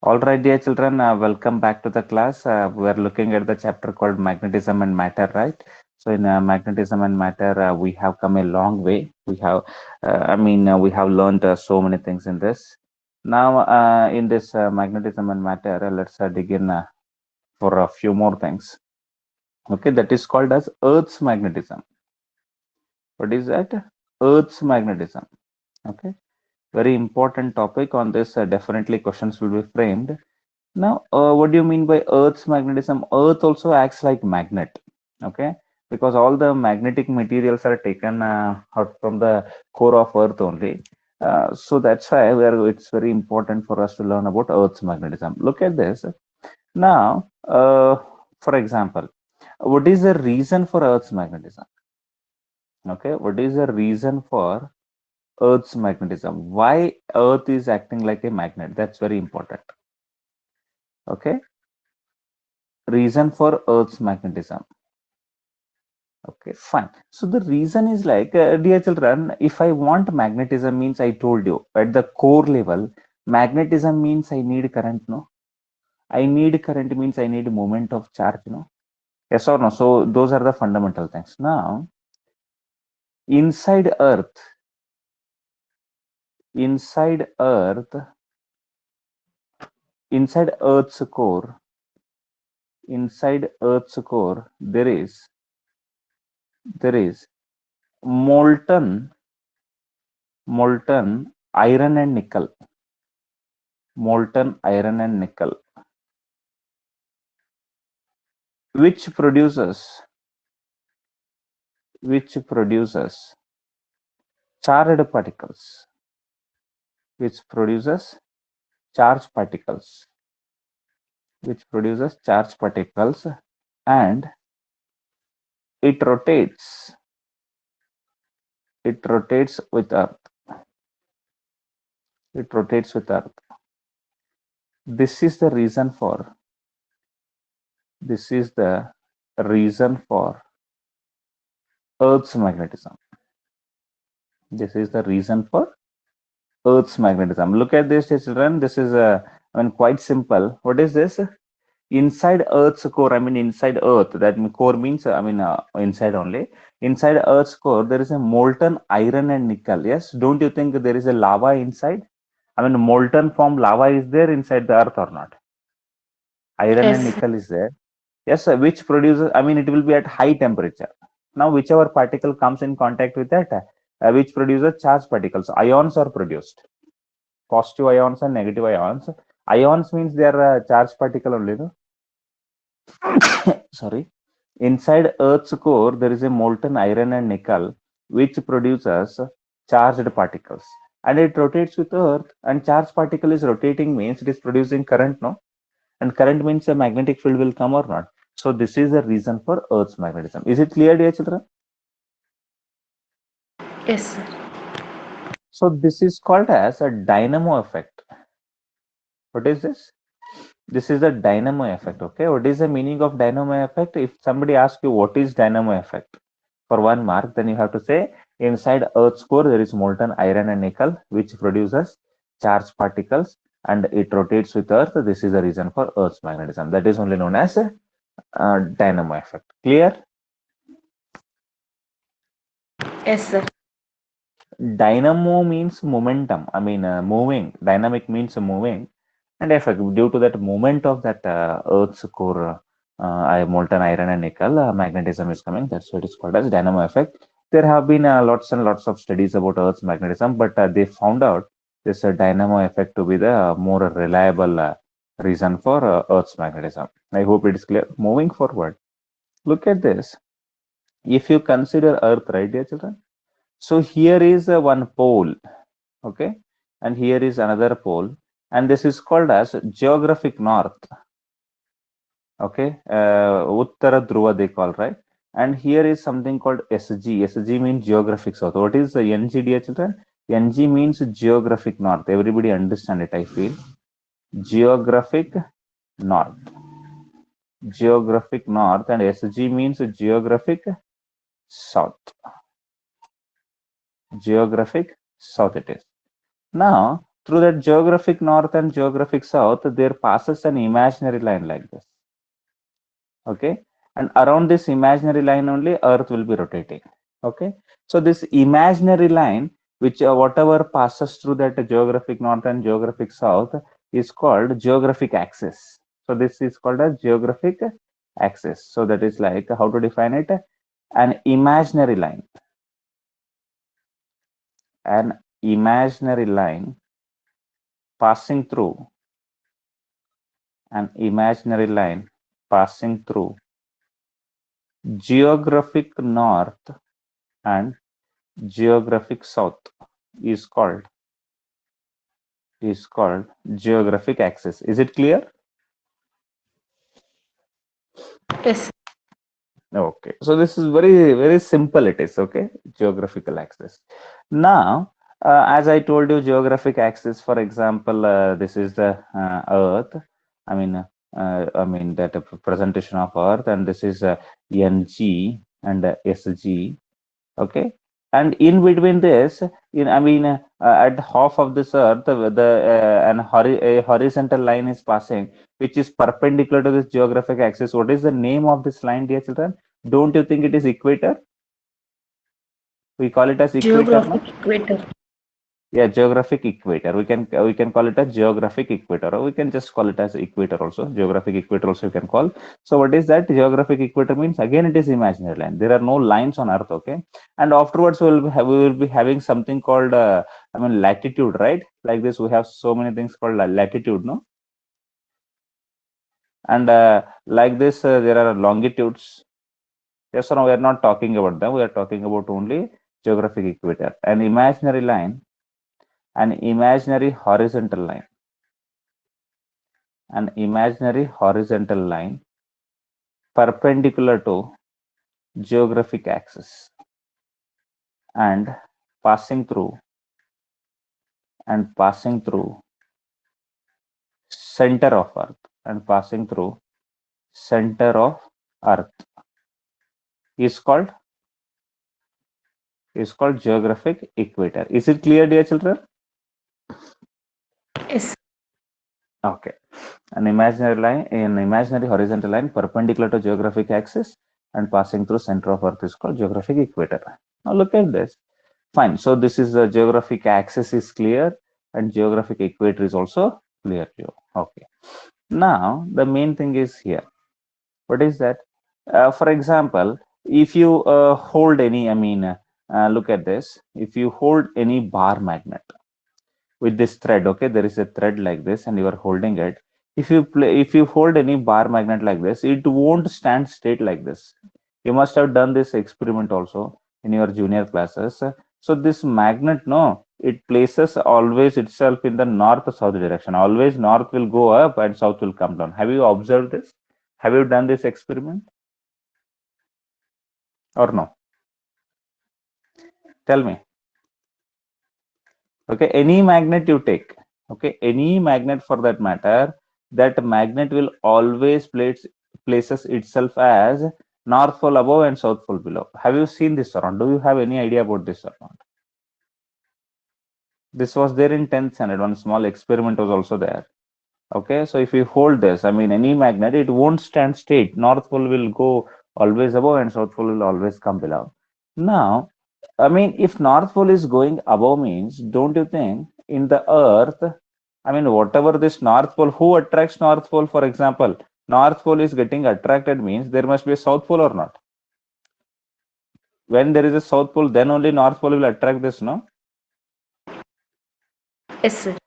All right, dear children, welcome back to the class. We are looking at the chapter called Magnetism and Matter, right? So in Magnetism and Matter, we have come a long way. We have learned so many things in this. Now, in this Magnetism and Matter, let's dig in for a few more things. Okay, that is called as Earth's magnetism. What is that? Earth's magnetism. Okay, very important topic on this. Definitely questions will be framed. Now, what do you mean by Earth's magnetism? Earth also acts like magnet, okay? Because all the magnetic materials are taken out from the core of Earth only. So that's why it's very important for us to learn about Earth's magnetism. Look at this. Now, for example, what is the reason for Earth's magnetism? Okay, what is the reason for Earth's magnetism? Why Earth is acting like a magnet? That's very important. Okay, reason for Earth's magnetism. Okay, fine. So the reason is like, dear children, if I want magnetism means I told you at the core level, magnetism means I need current, no? I need current means I need moment of charge, no? Yes or no? So those are the fundamental things. Now, inside Earth, inside Earth, inside Earth's core, inside Earth's core, there is molten iron and nickel, molten iron and nickel, which produces charged particles, which produces charged particles, and it rotates, it rotates with earth, it rotates with earth. This is the reason for, this is the reason for Earth's magnetism. This is the reason for Earth's magnetism. Look at this, children. This is quite simple. What is this? Inside Earth's core, inside Earth, that core means, inside only. Inside Earth's core, there is a molten iron and nickel. Yes, don't you think there is a lava inside? Molten form lava is there inside the Earth or not? Iron and Yes, nickel is there. Yes, which produces, it will be at high temperature. Now, whichever particle comes in contact with that, which produces charged particles, ions are produced. Positive ions and negative ions. Ions means they are charged particle only, no? Sorry. Inside Earth's core, there is a molten iron and nickel, which produces charged particles. And it rotates with Earth, and charged particle is rotating means it is producing current, no? And current means a magnetic field will come or not. So this is the reason for Earth's magnetism. Is it clear, dear children? yes, sir. So this is called as a dynamo effect. What is this? This is the dynamo effect. Okay, what is the meaning of dynamo effect? If somebody asks you what is dynamo effect for 1 mark, then you have to say inside Earth's core there is molten iron and nickel which produces charged particles and it rotates with Earth. This is the reason for Earth's magnetism. That is only known as a dynamo effect. Clear? Yes, sir. Dynamo means momentum. Moving. Dynamic means moving, and effect due to that movement of that Earth's core, molten iron and nickel, magnetism is coming. That's what it's called as dynamo effect. There have been lots and lots of studies about Earth's magnetism, but they found out this dynamo effect to be the more reliable reason for Earth's magnetism. I hope it is clear. Moving forward, look at this. If you consider Earth, right, dear children? So here is one pole, okay, and here is another pole, and this is called as geographic north, okay, Uttara Dhruva they call, right? And here is something called SG. SG means geographic south. What is the NG, dear children? NG means geographic north. Everybody understand it, I feel. Geographic north. Geographic north, and SG means geographic south. Geographic south it is. Now, through that geographic north and geographic south, there passes an imaginary line like this. Okay, and around this imaginary line only Earth will be rotating. Okay, so this imaginary line, which whatever passes through that geographic north and geographic south, is called geographic axis. So this is called as geographic axis. So that is like, how to define it? An imaginary line. An imaginary line passing through, an imaginary line passing through geographic north and geographic south is called geographic axis. Is it clear? Yes. Okay, so this is very simple. It is okay, geographical axis. Now, as I told you, geographic axis. For example, this is the Earth. I mean that presentation of Earth, and this is NG and SG. Okay, and in between this, at half of this Earth, a horizontal line is passing, which is perpendicular to this geographic axis. What is the name of this line, dear children? Don't you think it is equator? We call it as equator, no? Geographic equator. Yeah, geographic equator. We can call it a geographic equator, or we can just call it as equator also. Geographic equator also you can call. So what is that? Geographic equator means, again, it is imaginary line. There are no lines on Earth, okay? And afterwards we will be having something called latitude, right? Like this, we have so many things called latitude, no? And like this, there are longitudes. Yes or no? We are not talking about them. We are talking about only geographic equator. An imaginary line, an imaginary horizontal line, an imaginary horizontal line perpendicular to geographic axis and passing through center of Earth and passing through center of Earth is called geographic equator. Is it clear, dear children? Yes. Okay. An imaginary horizontal line perpendicular to geographic axis and passing through center of Earth is called geographic equator. Now look at this. Fine. So this is the geographic axis is clear and geographic equator is also clear to you. Okay. Now the main thing is here. What is that? For example, if you hold any, look at this. If you hold any bar magnet with this thread, okay, there is a thread like this, and you are holding it. If you hold any bar magnet like this, it won't stand straight like this. You must have done this experiment also in your junior classes. So this magnet, no, it places always itself in the north-south direction. Always north will go up and south will come down. Have you observed this? Have you done this experiment or no? Tell me. Okay, any magnet you take, okay, any magnet for that matter, that magnet will always places itself as north pole above and south pole below. Have you seen this or not? Do you have any idea about this or not? This was there in 10th standard. One small experiment was also there. Okay, so if you hold this, any magnet, it won't stand straight. North pole will go always above and south pole will always come below. Now, if North Pole is going above means, don't you think in the Earth, whatever this North Pole, who attracts North Pole, for example, North Pole is getting attracted means there must be a South Pole or not? When there is a South Pole, then only North Pole will attract this, no? Yes, sir.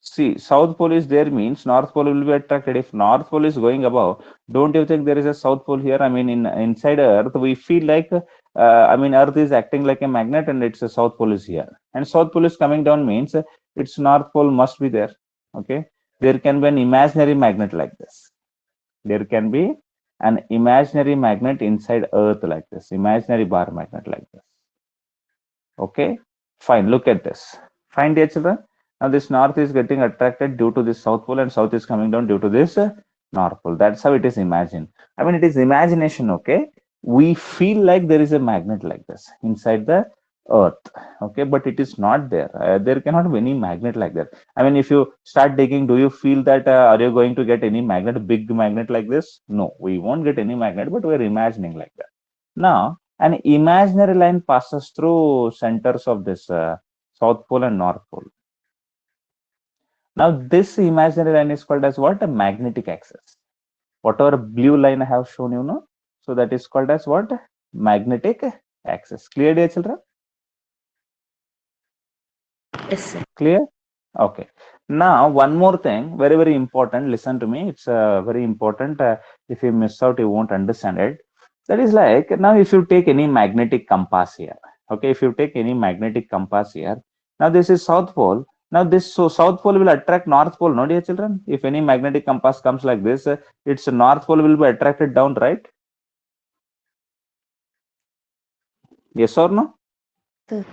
See, South Pole is there means North Pole will be attracted. If North Pole is going above, don't you think there is a South Pole here? Inside Earth, we feel like, Earth is acting like a magnet and it's a South Pole is here. And South Pole is coming down means its North Pole must be there. Okay. There can be an imaginary magnet like this. There can be an imaginary magnet inside Earth like this, imaginary bar magnet like this. Okay. Fine. Look at this. Fine, dear children. Now this north is getting attracted due to this south pole and south is coming down due to this north pole. That's how it is imagined. It is imagination, okay? We feel like there is a magnet like this inside the Earth. Okay, but it is not there. There cannot be any magnet like that. I mean, if you start digging, do you feel that are you going to get any magnet, big magnet like this? No, we won't get any magnet, but we're imagining like that. Now, an imaginary line passes through centers of this South Pole and North Pole. Now, this imaginary line is called as what? A magnetic axis. Whatever blue line I have shown you now, so that is called as what? Magnetic axis. Clear, dear children? Yes, sir. Clear? Okay. Now, one more thing, very, very important. Listen to me. It's very important. If you miss out, you won't understand it. That is like, now if you take any magnetic compass here, okay, if you take any magnetic compass here, now this is South Pole. Now this, so South Pole will attract North Pole, no, dear children? If any magnetic compass comes like this, its North Pole will be attracted down, right? Yes or no? Sir.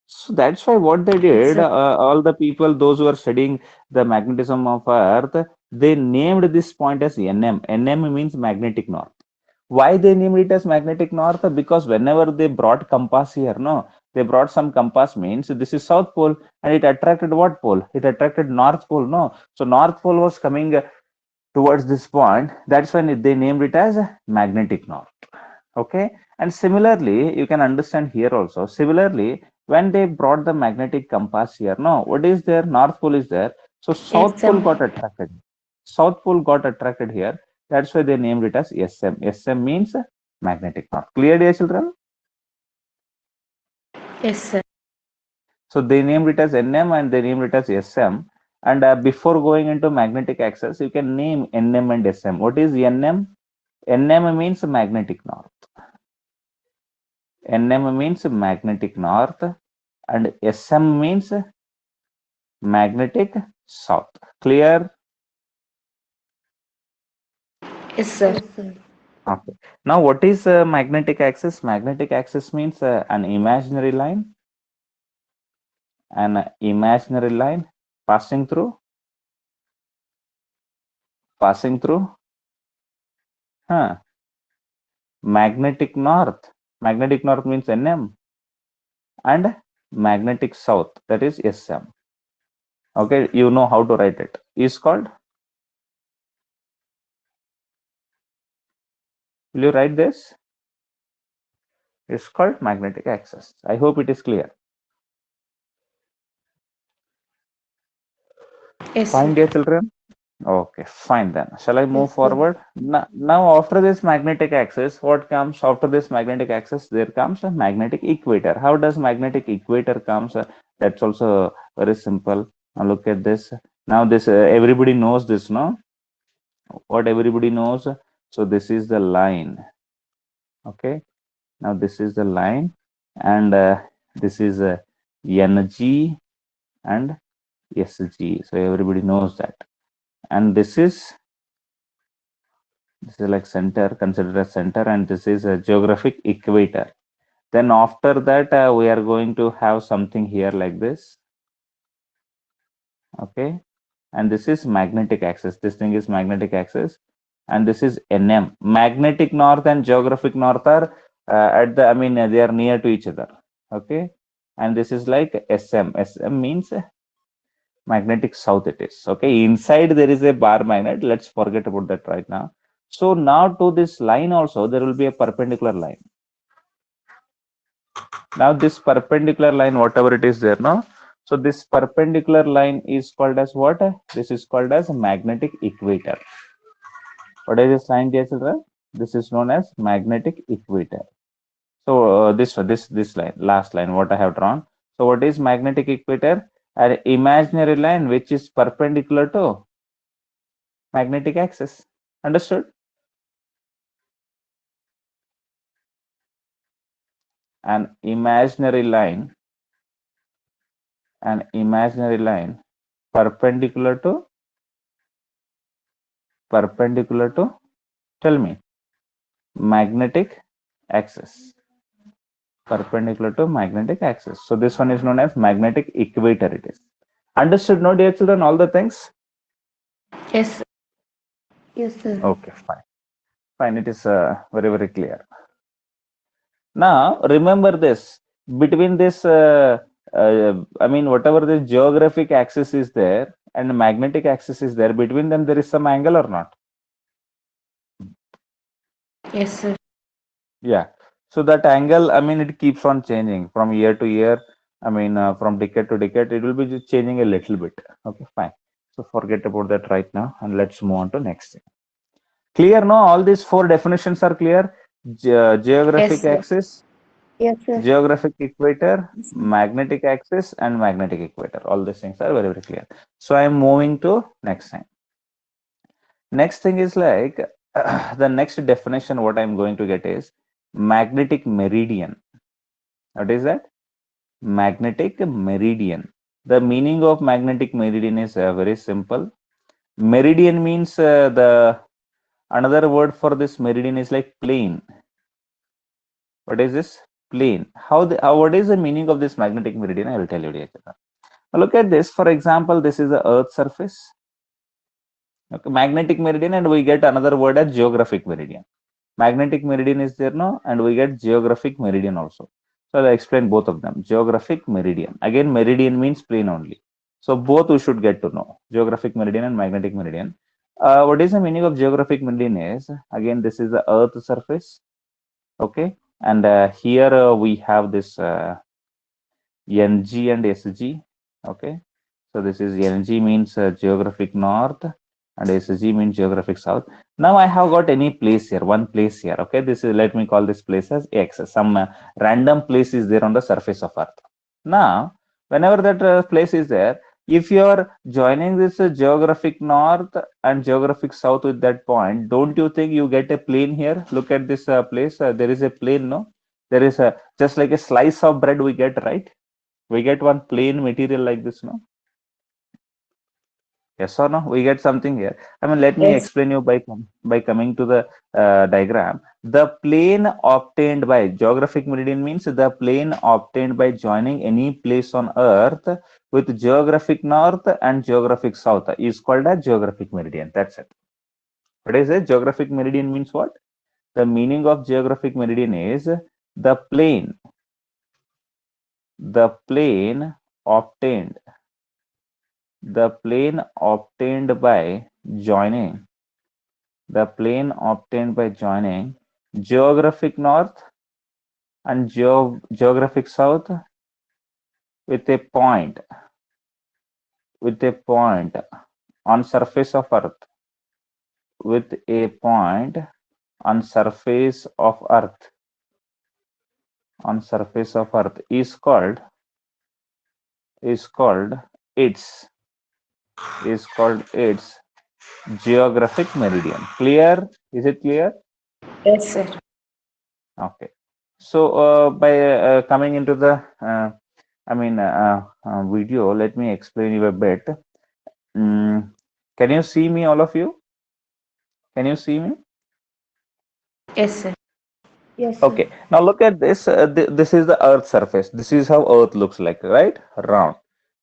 So that's why what they Yes, did, sir. all the people, those who are studying the magnetism of Earth, they named this point as NM. NM means magnetic north. Why they named it as magnetic north? Because whenever they brought compass here, no, they brought some compass means this is South Pole and it attracted what pole? It attracted North Pole, no. So North Pole was coming towards this point. That's when they named it as magnetic north. Okay, and similarly, you can understand here also. Similarly, when they brought the magnetic compass here, no, what is there? North Pole is there. So Yes, South Pole sir. got attracted. South Pole got attracted here. That's why they named it as SM. SM means magnetic north. Clear, dear children? Yes, sir. So they named it as NM and they named it as SM. And before going into magnetic axis, you can name NM and SM. What is NM? NM means magnetic north. NM means magnetic north and SM means magnetic south. Clear? Yes, sir. Yes, sir. Okay. Now, what is magnetic axis? Magnetic axis means an imaginary line, passing through, passing through, huh, magnetic north. Magnetic north means NM and magnetic south, that is SM. Okay, you know how to write it. Is called, will you write this? It's called magnetic axis. I hope it is clear. Yes, sir. Fine, dear children. Okay, fine then. Shall I move Yes, sir. forward? Now, after this magnetic axis, what comes after this magnetic axis? There comes a magnetic equator. How does magnetic equator comes? That's also very simple. Now look at this. Now this everybody knows this, no? What everybody knows. So this is the line. Okay. Now this is the line, and this is NG and SG. So everybody knows that. And this is like center, considered as center, and this is a geographic equator. Then after that, we are going to have something here like this. Okay, and this is magnetic axis. This thing is magnetic axis, and this is NM. Magnetic north and geographic north are at the. I mean, they are near to each other. Okay, and this is like SM. SM means magnetic south. It is okay. Inside there is a bar magnet. Let's forget about that right now. So now to this line also there will be a perpendicular line. Now this perpendicular line, whatever it is there, no? So this perpendicular line is called as what? This is called as magnetic equator. What is this line, dear children? This is known as magnetic equator. So this line, last line, what I have drawn. So what is magnetic equator? An imaginary line which is perpendicular to magnetic axis. Understood? An imaginary line, an imaginary line perpendicular to, tell me, magnetic axis. Perpendicular to magnetic axis. So this one is known as magnetic equator. It is. Understood, no, dear children, all the things? Yes, sir. Yes, sir. Okay, fine. Fine, it is very, very clear. Now, remember this. between this, I mean, whatever the geographic axis is there and magnetic axis is there, between them there is some angle or not? Yes, sir. Yeah. So that angle, I mean, it keeps on changing from year to year. I mean, from decade to decade, it will be just changing a little bit. Okay, fine. So forget about that right now, and let's move on to next thing. Clear? No, all these four definitions are clear. Yes, Geographic sir. axis, Yes, sir. geographic equator, magnetic axis, and magnetic equator. All these things are very, very clear. So I'm moving to next thing. Next thing is like the next definition. What I'm going to get is magnetic meridian. What is that? Magnetic meridian. The meaning of magnetic meridian is very simple. Meridian means the another word for this meridian is like plane. What is this? Plane. What is the meaning of this magnetic meridian? I will tell you later. Now look at this. For example, this is the Earth surface. Okay, magnetic meridian, and we get another word as geographic meridian. Magnetic meridian is there now, and we get geographic meridian also. So I'll explain both of them. Geographic meridian. Again, meridian means plane only. So both we should get to know. Geographic meridian and magnetic meridian. What is the meaning of geographic meridian is, again, this is the Earth surface. Okay. And here we have this NG and SG. Okay. So this is NG means geographic north and SG means geographic south. Now I have got any place here, one place here. Okay, this is, let me call this place as X. Some random place is there on the surface of Earth. Now, whenever that place is there, if you are joining this geographic north and geographic south with that point, don't you think you get a plane here? Look at this place. There is a plane, no? There is a just like a slice of bread we get, right? We get one plane material like this, no? Yes or no? We get something here. I mean, let me Yes. explain you by coming to the diagram. The plane obtained by geographic meridian means the plane obtained by joining any place on Earth with geographic north and geographic south is called a geographic meridian. That's it. What is it? Geographic meridian means what? The meaning of geographic meridian is the plane obtained the plane obtained by joining geographic north and geographic south with a point on surface of Earth with a point on surface of Earth is called its geographic meridian. Clear? Is it clear? Yes, sir. Okay. So by coming into the video, let me explain you a bit. Can you see me, all of you? Can you see me? Yes, sir. Yes, sir. Okay. Now look at this. This is the Earth surface. This is how Earth looks like, right? Round.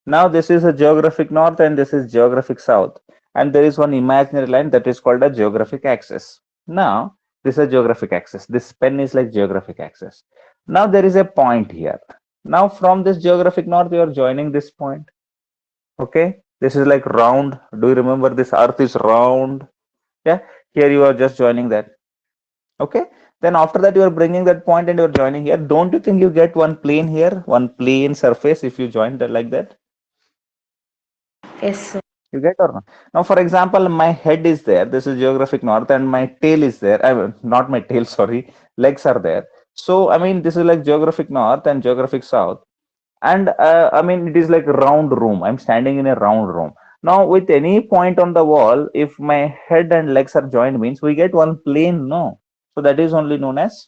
Now this is a geographic north and this is geographic south. And there is one imaginary line that is called a geographic axis. Now this is a geographic axis. This pen is like geographic axis. Now there is a point here. Now from this geographic north, you are joining this point. Okay. This is like round. Do you remember this Earth is round? Yeah. Here you are just joining that. Okay. Then after that, you are bringing that point and you are joining here. Don't you think you get one plane here, one plane surface if you join that like that? Yes, sir. You get or not? Now, for example, my head is there. This is geographic north, and my tail is there. I mean, not my tail, sorry. Legs are there. So, I mean, this is like geographic north and geographic south. And I mean, it is like a round room. I'm standing in a round room. Now, with any point on the wall, if my head and legs are joined, means we get one plane, no? So that is only known as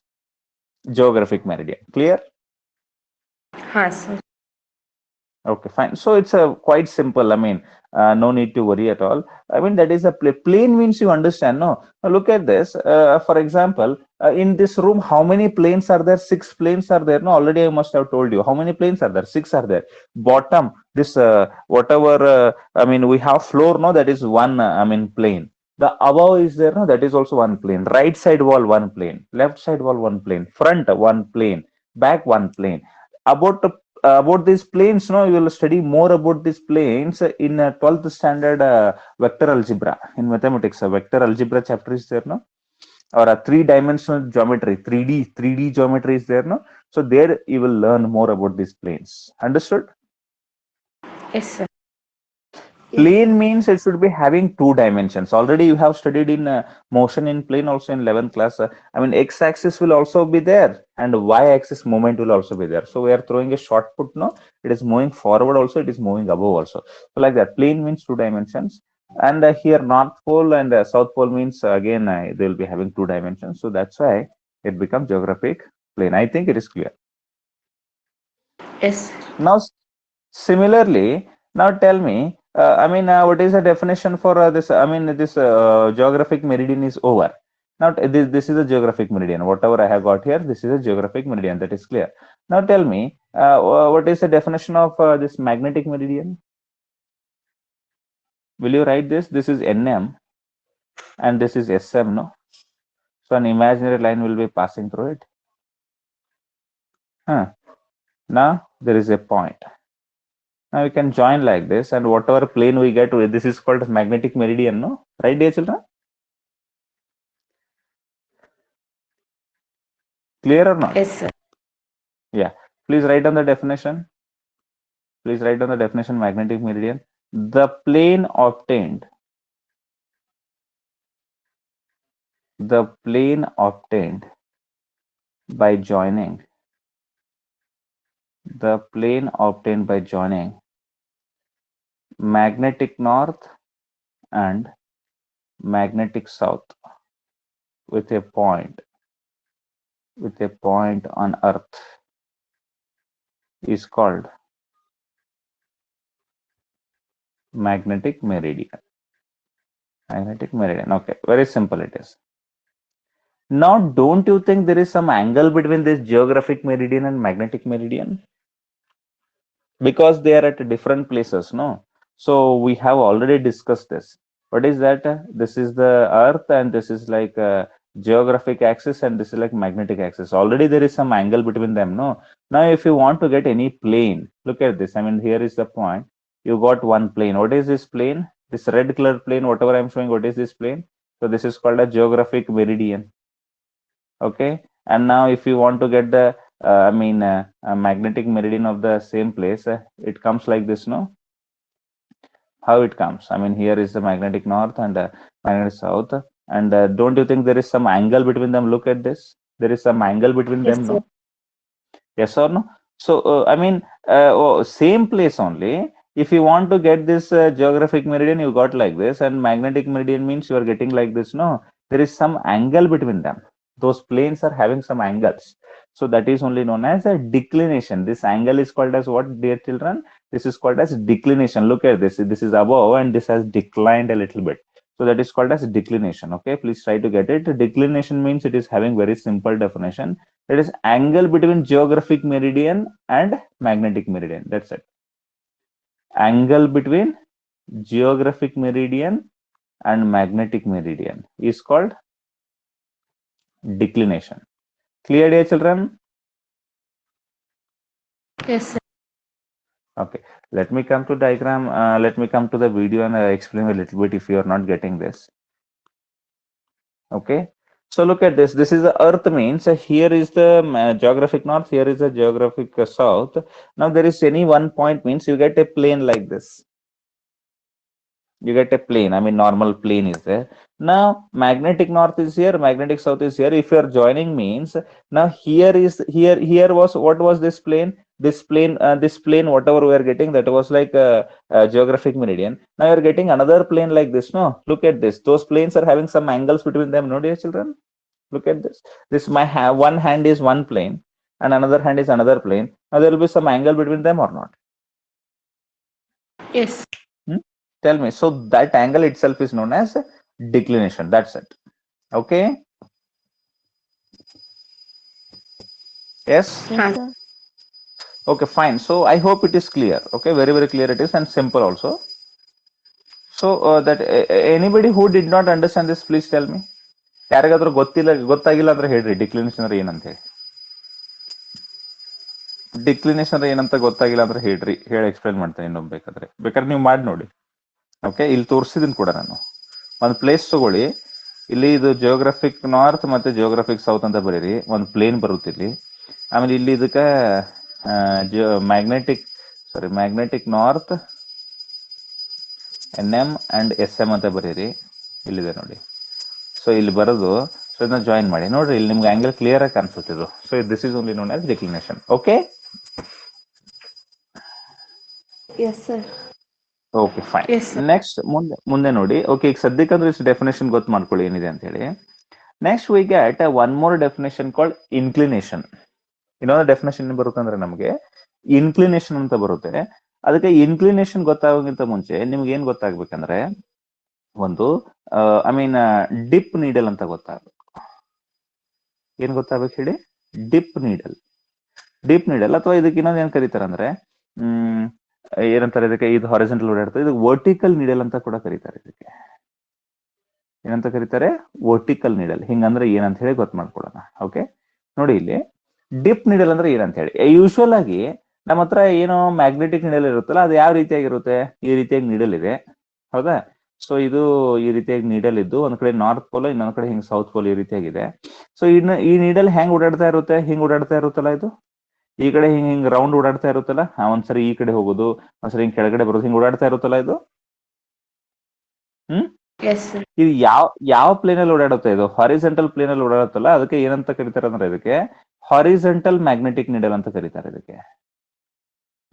geographic meridian. Clear? Ha, sir. Okay, fine. So it's quite simple. I mean, no need to worry at all. I mean, that is a plane means you understand. No, now look at this. For example, in this room, how many planes are there? 6 planes are there. No, already I must have told you. How many planes are there? 6 are there. Bottom, this whatever. I mean, we have floor. No, that is one. I mean, plane. The above is there. No, that is also one plane. Right side wall, one plane. Left side wall, one plane. Front, one plane. Back, one plane. about these planes, no, you will study more about these planes in 12th standard vector algebra in mathematics. Vector algebra chapter is there, no, or a three-dimensional geometry, 3D geometry is there, no. So there you will learn more about these planes. Understood? Yes, sir. Plane means it should be having two dimensions. Already you have studied in motion in plane also in 11th class. I mean, x-axis will also be there and y-axis moment will also be there. So we are throwing a short put, no? It is moving forward also, it is moving above also. So like that, plane means two dimensions. And here North Pole and South Pole means again, they will be having two dimensions. So that's why it becomes geographic plane. I think it is clear. Yes, sir. Now, similarly, now tell me, I mean, what is the definition for this? I mean, this geographic meridian is over. Now, this is a geographic meridian. Whatever I have got here, this is a geographic meridian. That is clear. Now, tell me, what is the definition of this magnetic meridian? Will you write this? This is NM and this is SM, no? So, an imaginary line will be passing through it. Huh. Now, there is a point. Now we can join like this, and whatever plane we get, this is called magnetic meridian, no? Right, dear children? Clear or not? Yes, sir. Yeah. Please write down the definition. Please write down the definition magnetic meridian. The plane obtained. The plane obtained by joining. The plane obtained by joining magnetic north and magnetic south with a point on earth is called magnetic meridian. Magnetic meridian. Okay, very simple it is. Now, don't you think there is some angle between this geographic meridian and magnetic meridian? Because they are at different places, no? So we have already discussed this. What is that? This is the earth and this is like a geographic axis and this is like magnetic axis. Already there is some angle between them, no? Now, if you want to get any plane, look at this. I mean, here is the point. You got one plane. What is this plane? This red color plane, whatever I'm showing, what is this plane? So this is called a geographic meridian. Okay, and now if you want to get the a magnetic meridian of the same place, it comes like this, no? How it comes? I mean, here is the magnetic north and magnetic south, and don't you think there is some angle between them? Look at this. There is some angle between Yes, them, sir. no? Yes or no? So same place only. If you want to get this geographic meridian, you got like this, and magnetic meridian means you are getting like this, no? There is some angle between them. Those planes are having some angles. So that is only known as a declination. This angle is called as what, dear children? This is called as declination. Look at this. This is above and this has declined a little bit. So that is called as declination. Okay, please try to get it. Declination means it is having very simple definition. It is angle between geographic meridian and magnetic meridian. That's it. Angle between geographic meridian and magnetic meridian is called declination. Clear, dear children? Yes, sir. Okay, let me come to diagram. Let me come to the video and explain a little bit if you are not getting this. Okay, so look at this. This is the earth means here is the geographic north, here is the geographic south. Now there is any one point means you get a plane like this. You get a plane. I mean, normal plane is there. Now magnetic north is here, magnetic south is here. If you are joining means now here was what was this plane? This plane, whatever we are getting, that was like a geographic meridian. Now you are getting another plane like this. No, look at this. Those planes are having some angles between them. No, dear children, look at this. This one hand is one plane and another hand is another plane. Now there will be some angle between them or not? Yes. Tell me. So that angle itself is known as declination. That's it. Okay. Yes. Yes, sir. Okay, fine. So I hope it is clear. Okay, very, very clear it is and simple also. So that anybody who did not understand this, please tell me. ಯಾರಿಗಾದ್ರೂ ಗೊತ್ತಾಗಿಲ್ಲ ಅಂದ್ರೆ ಹೇಳ್ರಿ ಡಿಕ್ಲಿನೇಷನ್ ಅಂದ್ರೆ ಏನಂತ ಹೇಳಿ. ಡಿಕ್ಲಿನೇಷನ್ ಏನಂತ ಗೊತ್ತಾಗಿಲ್ಲ ಅಂದ್ರೆ ಹೇಳಿ ಎಕ್ಸ್ಪ್ಲೈನ್ ಮಾಡ್ತೇನೆ ಇನ್ನೊಮ್ಮೆ ಬೇಕಾದ್ರೆ ನೀವು ಮಾಡಿ ನೋಡಿ. ಓಕೆ, ಇಲ್ಲಿ ತೋರಿಸಿದೀನಿ ಕೂಡ ನಾನು. ಒಂದು ಪ್ಲೇಸ್ ತಗೊಳ್ಳಿ, ಇಲ್ಲಿ ಇದು ಜಿಯೋಗ್ರಫಿಕ್ ನಾರ್ತ್ ಮತ್ತೆ ಜಿಯೋಗ್ರಫಿಕ್ ಸೌತ್ ಅಂತ ಬರೀರಿ, ಒಂದು ಪ್ಲೇನ್ ಬರುತ್ತೆ ಇಲ್ಲಿ. ಆಮೇಲೆ ಇಲ್ಲಿ ಇದಕ್ಕೆ magnetic north NM and SM ಅಂತ ಬರೀರಿ, ಇಲ್ಲಿದೆ ನೋಡಿ. ಸೊ ಇಲ್ಲಿ ಬರೋದು, ಸೊ ಇದನ್ನ ಜಾಯಿನ್ ಮಾಡಿ ನೋಡ್ರಿ, ಇಲ್ಲಿ ನಿಮ್ಗೆ ಆಂಗಲ್ ಕ್ಲಿಯರ್ ಆಗಿ ಕಾಣಿಸುತ್ತಿದ್ದು. So this is only known as declination. Okay yes sir. Okay fine. Yes, sir. Next ಮುಂದೆ ನೋಡಿ. ಓಕೆ, ಈಗ ಸದ್ಯಕ್ಕಂದ್ರೆ ಇಷ್ಟು ಡೆಫಿನೇಷನ್ ಗೊತ್ತು ಮಾಡ್ಕೊಳ್ಳಿ ಏನಿದೆ ಅಂತ ಹೇಳಿ. Next we get one more definition called inclination. ಇನ್ನೊಂದು ಡೆಫಿನೇಷನ್ ಬರುತ್ತೆ ಅಂದ್ರೆ ನಮಗೆ ಇನ್ಕ್ಲಿನೇಷನ್ ಅಂತ ಬರುತ್ತೆ. ಅದಕ್ಕೆ ಇನ್ಕ್ಲಿನೇಷನ್ ಗೊತ್ತಾಗೋಕ್ಕಿಂತ ಮುಂಚೆ ನಿಮ್ಗೆ ಏನ್ ಗೊತ್ತಾಗ್ಬೇಕಂದ್ರೆ ಒಂದು ಡಿಪ್ ನೀಡಲ್ ಅಂತ ಗೊತ್ತಾಗಬೇಕು. ಏನ್ ಗೊತ್ತಾಗ್ಬೇಕು ಹೇಳಿ? ಡಿಪ್ ನೀಡಲ್ ಅಥವಾ ಇದಕ್ಕೆ ಇನ್ನೊಂದು ಏನ್ ಕರೀತಾರೆ ಅಂದ್ರೆ ಏನಂತಾರೆ ಇದಕ್ಕೆ, ಇದು ಹಾರಿಜಾಂಟಲ್ ಓಡಾಡ್ತಾರೆ, ಇದು ವರ್ಟಿಕಲ್ ನೀಡಲ್ ಅಂತ ಕೂಡ ಕರೀತಾರೆ. ಇದಕ್ಕೆ ಏನಂತ ಕರೀತಾರೆ? Vertical needle. ಹಿಂಗಂದ್ರೆ ಏನಂತ ಹೇಳಿ ಗೊತ್ತು ಮಾಡ್ಕೊಳ್ಳೋಣ. ಓಕೆ ನೋಡಿ, ಇಲ್ಲಿ ಡಿಪ್ ನೀಡಲ್ ಅಂದ್ರೆ ಏನಂತ ಹೇಳಿ, ಯೂಶುವಲ್ ಆಗಿ ನಮ್ಮ ಹತ್ರ ಏನೋ ಮ್ಯಾಗ್ನೆಟಿಕ್ ನೀಡಲ್ ಇರುತ್ತಲ್ಲ, ಅದು ಯಾವ ರೀತಿಯಾಗಿರುತ್ತೆ? ಈ ರೀತಿಯಾಗಿ ನೀಡಲ್ ಇದೆ, ಹೌದಾ? ಸೊ ಇದು ಈ ರೀತಿಯಾಗಿ ನೀಡಲ್ ಇದ್ದು ಒಂದ್ ಕಡೆ ನಾರ್ತ್ ಪೋಲ್, ಇನ್ನೊಂದ್ ಕಡೆ ಹಿಂಗ್ ಸೌತ್ ಪೋಲ್ ಈ ರೀತಿಯಾಗಿದೆ. ಸೊ ಈ ನೀಡಲ್ ಹೆಂಗ್ ಓಡಾಡ್ತಾ ಇರುತ್ತೆ? ಹಿಂಗ್ ಓಡಾಡ್ತಾ ಇರುತ್ತಲ್ಲ, ಇದು ಈ ಕಡೆ ಹಿಂಗ್ ರೌಂಡ್ ಓಡಾಡ್ತಾ ಇರುತ್ತಲ್ಲ, ಒಂದ್ಸರಿ ಈ ಕಡೆ ಹೋಗೋದು, ಒಂದ್ಸರಿ ಹಿಂಗ್ ಕೆಳಗಡೆ ಬರೋದು, ಹಿಂಗ್ ಓಡಾಡ್ತಾ ಇರುತ್ತಲ್ಲ ಇದು. ಇದು ಯಾವ ಪ್ಲೇನ್ ಅಲ್ಲಿ ಓಡಾಡುತ್ತೆ? ಇದು ಹಾರಿಜಾಂಟಲ್ ಪ್ಲೇನ್ ಅಲ್ಲಿ ಓಡಾಡುತ್ತಲ್ಲ, ಅದಕ್ಕೆ ಏನಂತ ಕರೀತಾರೆ ಅಂದ್ರೆ ಇದಕ್ಕೆ ಹಾರಿಜಾಂಟಲ್ ಮ್ಯಾಗ್ನೆಟಿಕ್ ನೀಡಲ್ ಅಂತ ಕರೀತಾರೆ. ಇದಕ್ಕೆ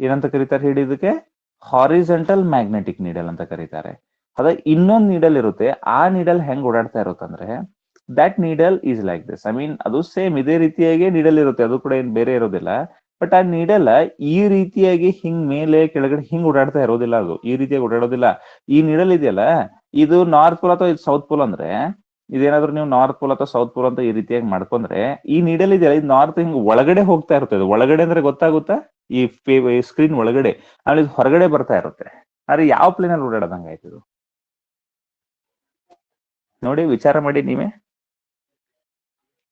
ಏನಂತ ಕರೀತಾರೆ ಹೇಳಿ? ಇದಕ್ಕೆ ಹಾರಿಜಾಂಟಲ್ ಮ್ಯಾಗ್ನೆಟಿಕ್ ನೀಡಲ್ ಅಂತ ಕರೀತಾರೆ. ಅದ ಇನ್ನೊಂದು ನೀಡಲ್ ಇರುತ್ತೆ, ಆ ನೀಡಲ್ ಹೆಂಗ್ ಓಡಾಡ್ತಾ ಇರುತ್ತಂದ್ರೆ that needle is like this. ಅದು ಸೇಮ್ ಇದೇ ರೀತಿಯಾಗಿ ನೀಡಲ್ ಇರುತ್ತೆ, ಅದು ಕೂಡ ಏನ್ ಬೇರೆ ಇರೋದಿಲ್ಲ. ಬಟ್ ಆ ನೀಡಲ್ ಈ ರೀತಿಯಾಗಿ ಹಿಂಗ್ ಮೇಲೆ ಕೆಳಗಡೆ ಹಿಂಗ್ ಓಡಾಡ್ತಾ ಇರೋದಿಲ್ಲ, ಅದು ಈ ರೀತಿಯಾಗಿ ಓಡಾಡೋದಿಲ್ಲ. ಈ ನೀಡಲ್ ಇದೆಯಲ್ಲ, ಇದು ನಾರ್ತ್ ಪೋಲ್ ಅಥವಾ ಇದು ಸೌತ್ ಪೋಲ್ ಅಂದ್ರೆ, ಇದೇನಾದ್ರೂ ನೀವು ನಾರ್ತ್ ಪೋಲ್ ಅಥವಾ ಸೌತ್ ಪೋಲ್ ಅಂತ ಈ ರೀತಿಯಾಗಿ ಮಾಡ್ಕೊಂಡ್ರೆ, ಈ ನೀಡಲ್ ಇದೆಯಲ್ಲ, ಇದು ನಾರ್ತ್ ಹಿಂಗ್ ಒಳಗಡೆ ಹೋಗ್ತಾ ಇರುತ್ತೆ. ಇದು ಒಳಗಡೆ ಅಂದ್ರೆ ಗೊತ್ತಾಗುತ್ತಾ? ಈ ಸ್ಕ್ರೀನ್ ಒಳಗಡೆ, ಆಮೇಲೆ ಇದು ಹೊರಗಡೆ ಬರ್ತಾ ಇರುತ್ತೆ. ಆದ್ರೆ ಯಾವ ಪ್ಲೇನ್ ಅಲ್ಲಿ ಓಡಾಡದಂಗ ಆಯ್ತು ಇದು? ನೋಡಿ, ವಿಚಾರ ಮಾಡಿ ನೀವೇ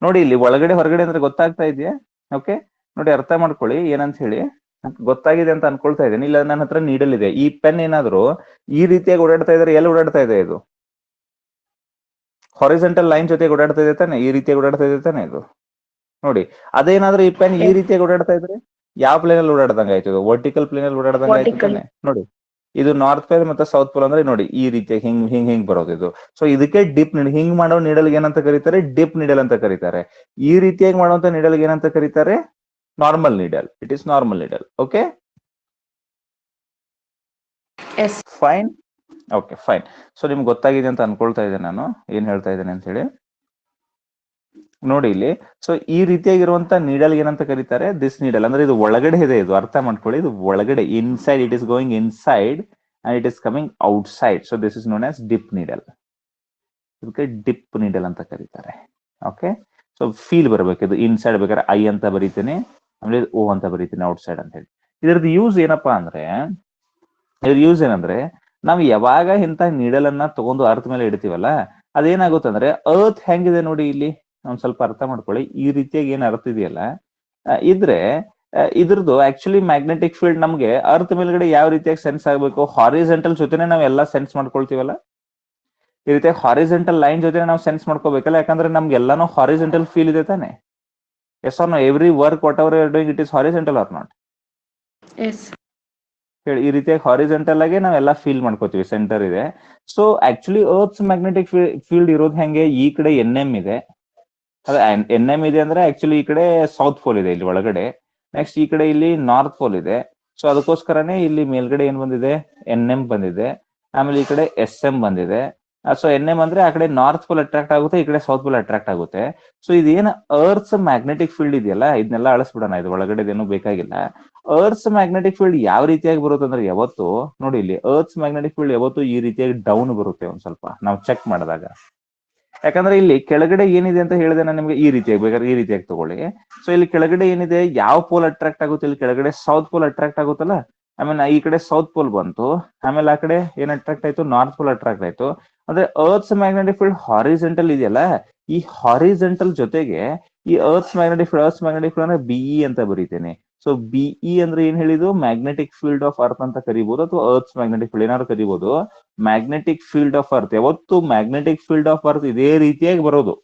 ನೋಡಿ. ಇಲ್ಲಿ ಒಳಗಡೆ ಹೊರಗಡೆ ಅಂದ್ರೆ ಗೊತ್ತಾಗ್ತಾ ಇದೆಯಾ? ಓಕೆ ನೋಡಿ, ಅರ್ಥ ಮಾಡ್ಕೊಳ್ಳಿ ಏನಂತ ಹೇಳಿ. ಗೊತ್ತಾಗಿದೆ ಅಂತ ಅನ್ಕೊಳ್ತಾ ಇದ್ದೇನೆ. ಇಲ್ಲ, ನನ್ನ ಹತ್ರ ನೀಡಲ್ ಇದೆ, ಈ ಪೆನ್ ಏನಾದ್ರು ಈ ರೀತಿಯಾಗಿ ಓಡಾಡ್ತಾ ಇದ್ರೆ ಎಲ್ಲಿ ಓಡಾಡ್ತಾ ಇದೆ? ಇದು ಹಾರಿಜಾಂಟಲ್ ಲೈನ್ ಜೊತೆಗೆ ಓಡಾಡ್ತಾ ಇದೆ ತಾನೆ, ಈ ರೀತಿಯಾಗಿ ಓಡಾಡ್ತಾ ಇದೆ ತಾನೆ ಇದು. ನೋಡಿ, ಅದೇನಾದ್ರೂ ಈ ಪೆನ್ ಈ ರೀತಿಯಾಗಿ ಓಡಾಡ್ತಾ ಇದ್ರೆ ಯಾವ ಪ್ಲೇನ್ ಅಲ್ಲಿ ಓಡಾಡ್ದಂಗ ಆಯ್ತು? ಇದು ವರ್ಟಿಕಲ್ ಪ್ಲೇನ್ ಅಲ್ಲಿ ಓಡಾಡ್ದಂಗ ಆಯ್ತು ತಾನೆ. ನೋಡಿ, ಇದು ನಾರ್ತ್ ಪೋಲ್ ಮತ್ತೆ ಸೌತ್ ಪೋಲ್ ಅಂದ್ರೆ ನೋಡಿ ಈ ರೀತಿಯಾಗಿ ಹಿಂಗ್ ಹಿಂಗ್ ಹಿಂಗ್ ಬರೋದು ಇದು. ಸೊ ಇದಕ್ಕೆ ಡಿಪ್ ನೀಡಲ್. ಹಿಂಗ್ ಮಾಡೋ ನೀಡಲ್ ಏನಂತ ಕರೀತಾರೆ? ಡಿಪ್ ನೀಡಲ್ ಅಂತ ಕರೀತಾರೆ. ಈ ರೀತಿಯಾಗಿ ಮಾಡುವಂತ ನೀಡಲ್ ಏನಂತ ಕರೀತಾರೆ? Normal needle. It is normal needle. Okay fine. Okay fine. So ನಿಮ್ಗೆ ಗೊತ್ತಾಗಿದೆ ಅಂತ ಅನ್ಕೊಳ್ತಾ ಇದ್ದೇನೆ ನಾನು ಏನ್ ಹೇಳ್ತಾ ಇದ್ದೇನೆ ಅಂತ ಹೇಳಿ. ನೋಡಿ ಇಲ್ಲಿ, ಸೊ ಈ ರೀತಿಯಾಗಿರುವಂತ ನೀಡಲ್ ಏನಂತ ಕರೀತಾರೆ? ದಿಸ್ ನೀಡಲ್ ಅಂದ್ರೆ ಇದು ಒಳಗಡೆ ಇದೆ, ಇದು ಅರ್ಥ ಮಾಡ್ಕೊಳ್ಳಿ. ಇದು ಒಳಗಡೆ, inside, it is going inside and it is coming outside. So this is known as dip needle. ಇದಕ್ಕೆ ಡಿಪ್ ನೀಡಲ್ ಅಂತ ಕರೀತಾರೆ. ಓಕೆ, ಸೊ ಫೀಲ್ ಬರ್ಬೇಕು. ಇದು ಇನ್ಸೈಡ್ ಬೇಕಾದ್ರೆ ಐ ಅಂತ ಬರೀತೇನೆ, ಆಮೇಲೆ ಓ ಅಂತ ಬರೀತೀನಿ, ಔಟ್ಸೈಡ್ ಅಂತ ಹೇಳಿ. ಇದರದ್ದು ಯೂಸ್ ಏನಪ್ಪಾ ಅಂದ್ರೆ, ಏನಂದ್ರೆ ನಾವು ಯಾವಾಗ ಇಂತ ನೀಡಲ್ ಅನ್ನ ತಗೊಂಡು ಅರ್ಥ ಮೇಲೆ ಇಡ್ತೀವಲ್ಲ, ಅದೇನಾಗುತ್ತಂದ್ರೆ ಅರ್ತ್ ಹೆಂಗಿದೆ ನೋಡಿ, ಇಲ್ಲಿ ಒಂದ್ ಸ್ವಲ್ಪ ಅರ್ಥ ಮಾಡ್ಕೊಳ್ಳಿ. ಈ ರೀತಿಯಾಗಿ ಏನ್ ಅರ್ಥ ಇದೆಯಲ್ಲ ಇದ್ರೆ ಇದ್ರದ್ದು ಆಕ್ಚುಲಿ ಮ್ಯಾಗ್ನೆಟಿಕ್ ಫೀಲ್ಡ್ ನಮ್ಗೆ ಅರ್ತ್ ಮೇಲ್ಗಡೆ ಯಾವ ರೀತಿಯಾಗಿ ಸೆನ್ಸ್ ಆಗ್ಬೇಕು? ಹಾರಿಜಾಂಟಲ್ ಜೊತೆನೆ ನಾವೆಲ್ಲ ಸೆನ್ಸ್ ಮಾಡ್ಕೊಳ್ತೀವಲ್ಲ, ಈ ರೀತಿಯಾಗಿ ಹಾರಿಜಾಂಟಲ್ ಲೈನ್ ಜೊತೆ ನಾವು ಸೆನ್ಸ್ ಮಾಡ್ಕೋಬೇಕಲ್ಲ. ಯಾಕಂದ್ರೆ ನಮ್ಗೆಲ್ಲಾನು ಹಾರಿಜಾಂಟಲ್ ಫೀಲ್ ಇದೆ ತಾನೆ. Yes or no? Every work whatever you are doing, it is horizontal or not? ಹೇಳಿ, ಈ ರೀತಿಯಾಗಿ ಹಾರಿಜಾಂಟಲ್ ಆಗಿ ನಾವೆಲ್ಲ ಫೀಲ್ ಮಾಡ್ಕೋತೀವಿ, ಸೆಂಟರ್ ಇದೆ. So actually earth's magnetic field ಇರೋದು ಹೆಂಗೆ? ಈ ಕಡೆ NM ಇದೆ, ಅದೇ NM ಇದೆ ಅಂದ್ರೆ ಆಕ್ಚುಲಿ ಈ ಕಡೆ ಸೌತ್ ಪೋಲ್ ಇದೆ ಇಲ್ಲಿ ಒಳಗಡೆ. ನೆಕ್ಸ್ಟ್ ಈ ಕಡೆ ಇಲ್ಲಿ ನಾರ್ತ್ ಪೋಲ್ ಇದೆ. ಸೊ ಅದಕ್ಕೋಸ್ಕರನೇ ಇಲ್ಲಿ ಮೇಲ್ಗಡೆ ಏನ್ ಬಂದಿದೆ? NM ಬಂದಿದೆ. ಆಮೇಲೆ ಈ ಕಡೆ SM ಬಂದಿದೆ. ಸೊ NM ಅಂದ್ರೆ ಆ ಕಡೆ ನಾರ್ತ್ ಪೋಲ್ ಅಟ್ರಾಕ್ಟ್ ಆಗುತ್ತೆ, ಈ ಕಡೆ ಸೌತ್ ಪೋಲ್ ಅಟ್ರಾಕ್ಟ್ ಆಗುತ್ತೆ. ಸೊ ಇದೇನು ಅರ್ತ್ಸ್ ಮ್ಯಾಗ್ನೆಟಿಕ್ ಫೀಲ್ಡ್ ಇದೆಯಲ್ಲ, ಇದನ್ನೆಲ್ಲ ಅಳಿಸ್ಬಿಡೋಣ, ಇದು ಒಳಗಡೆದೇನು ಬೇಕಾಗಿಲ್ಲ. ಅರ್ತ್ಸ್ ಮ್ಯಾಗ್ನೆಟಿಕ್ ಫೀಲ್ಡ್ ಯಾವ ರೀತಿಯಾಗಿ ಬರುತ್ತೆ ಅಂದ್ರೆ ಯಾವತ್ತು ನೋಡಿ, ಇಲ್ಲಿ ಅರ್ತ್ಸ್ ಮ್ಯಾಗ್ನೆಟಿಕ್ ಫೀಲ್ಡ್ ಯಾವತ್ತು ಈ ರೀತಿಯಾಗಿ ಡೌನ್ ಬರುತ್ತೆ ಒಂದ್ ಸ್ವಲ್ಪ ನಾವು ಚೆಕ್ ಮಾಡಿದಾಗ. ಯಾಕಂದ್ರೆ ಇಲ್ಲಿ ಕೆಳಗಡೆ ಏನಿದೆ ಅಂತ ಹೇಳಿದೆ ನಾನು ನಿಮ್ಗೆ, ಈ ರೀತಿಯಾಗಿ ಬೇಕಾದ್ರೆ ಈ ರೀತಿಯಾಗಿ ತಗೊಳ್ಳಿ. ಸೊ ಇಲ್ಲಿ ಕೆಳಗಡೆ ಏನಿದೆ? ಯಾವ ಪೋಲ್ ಅಟ್ರಾಕ್ಟ್ ಆಗುತ್ತೆ? ಇಲ್ಲಿ ಕೆಳಗಡೆ ಸೌತ್ ಪೋಲ್ ಅಟ್ರಾಕ್ಟ್ ಆಗುತ್ತಲ್ಲ. ಆಮೇಲೆ ಈ ಕಡೆ ಸೌತ್ ಪೋಲ್ ಬಂತು, ಆಮೇಲೆ ಆ ಕಡೆ ಏನ್ ಅಟ್ರಾಕ್ಟ್ ಆಯ್ತು? ನಾರ್ತ್ ಪೋಲ್ ಅಟ್ರಾಕ್ಟ್ ಆಯ್ತು. ಅಂದ್ರೆ ಅರ್ತ್ಸ್ ಮ್ಯಾಗ್ನೆಟಿಕ್ ಫೀಲ್ಡ್ ಹಾರಿಜಾಂಟಲ್ ಇದೆಯಲ್ಲ, ಈ ಹಾರಿಜಾಂಟಲ್ ಜೊತೆಗೆ ಈ ಅರ್ತ್ಸ್ ಮ್ಯಾಗ್ನೆಟಿಕ್ ಫೀಲ್ಡ್ ಅಂದ್ರೆ BE ಅಂತ ಬರೀತೇನೆ. ಸೊ ಬಿಇ ಅಂದ್ರೆ ಏನ್ ಹೇಳಿದು, ಮ್ಯಾಗ್ನೆಟಿಕ್ ಫೀಲ್ಡ್ ಆಫ್ ಅರ್ತ್ ಅಂತ ಕರಿಬಹುದು, ಅಥವಾ ಅರ್ತ್ಸ್ ಮ್ಯಾಗ್ನೆಟಿಕ್ ಫೀಲ್ಡ್ ಏನಾದ್ರು ಕರಿಬಹುದು. ಮ್ಯಾಗ್ನೆಟಿಕ್ ಫೀಲ್ಡ್ ಆಫ್ ಅರ್ತ್ ಯಾವತ್ತು ಮ್ಯಾಗ್ನೆಟಿಕ್ ಫೀಲ್ಡ್ ಆಫ್ ಅರ್ತ್ ಇದೇ ರೀತಿಯಾಗಿ ಬರೋದು,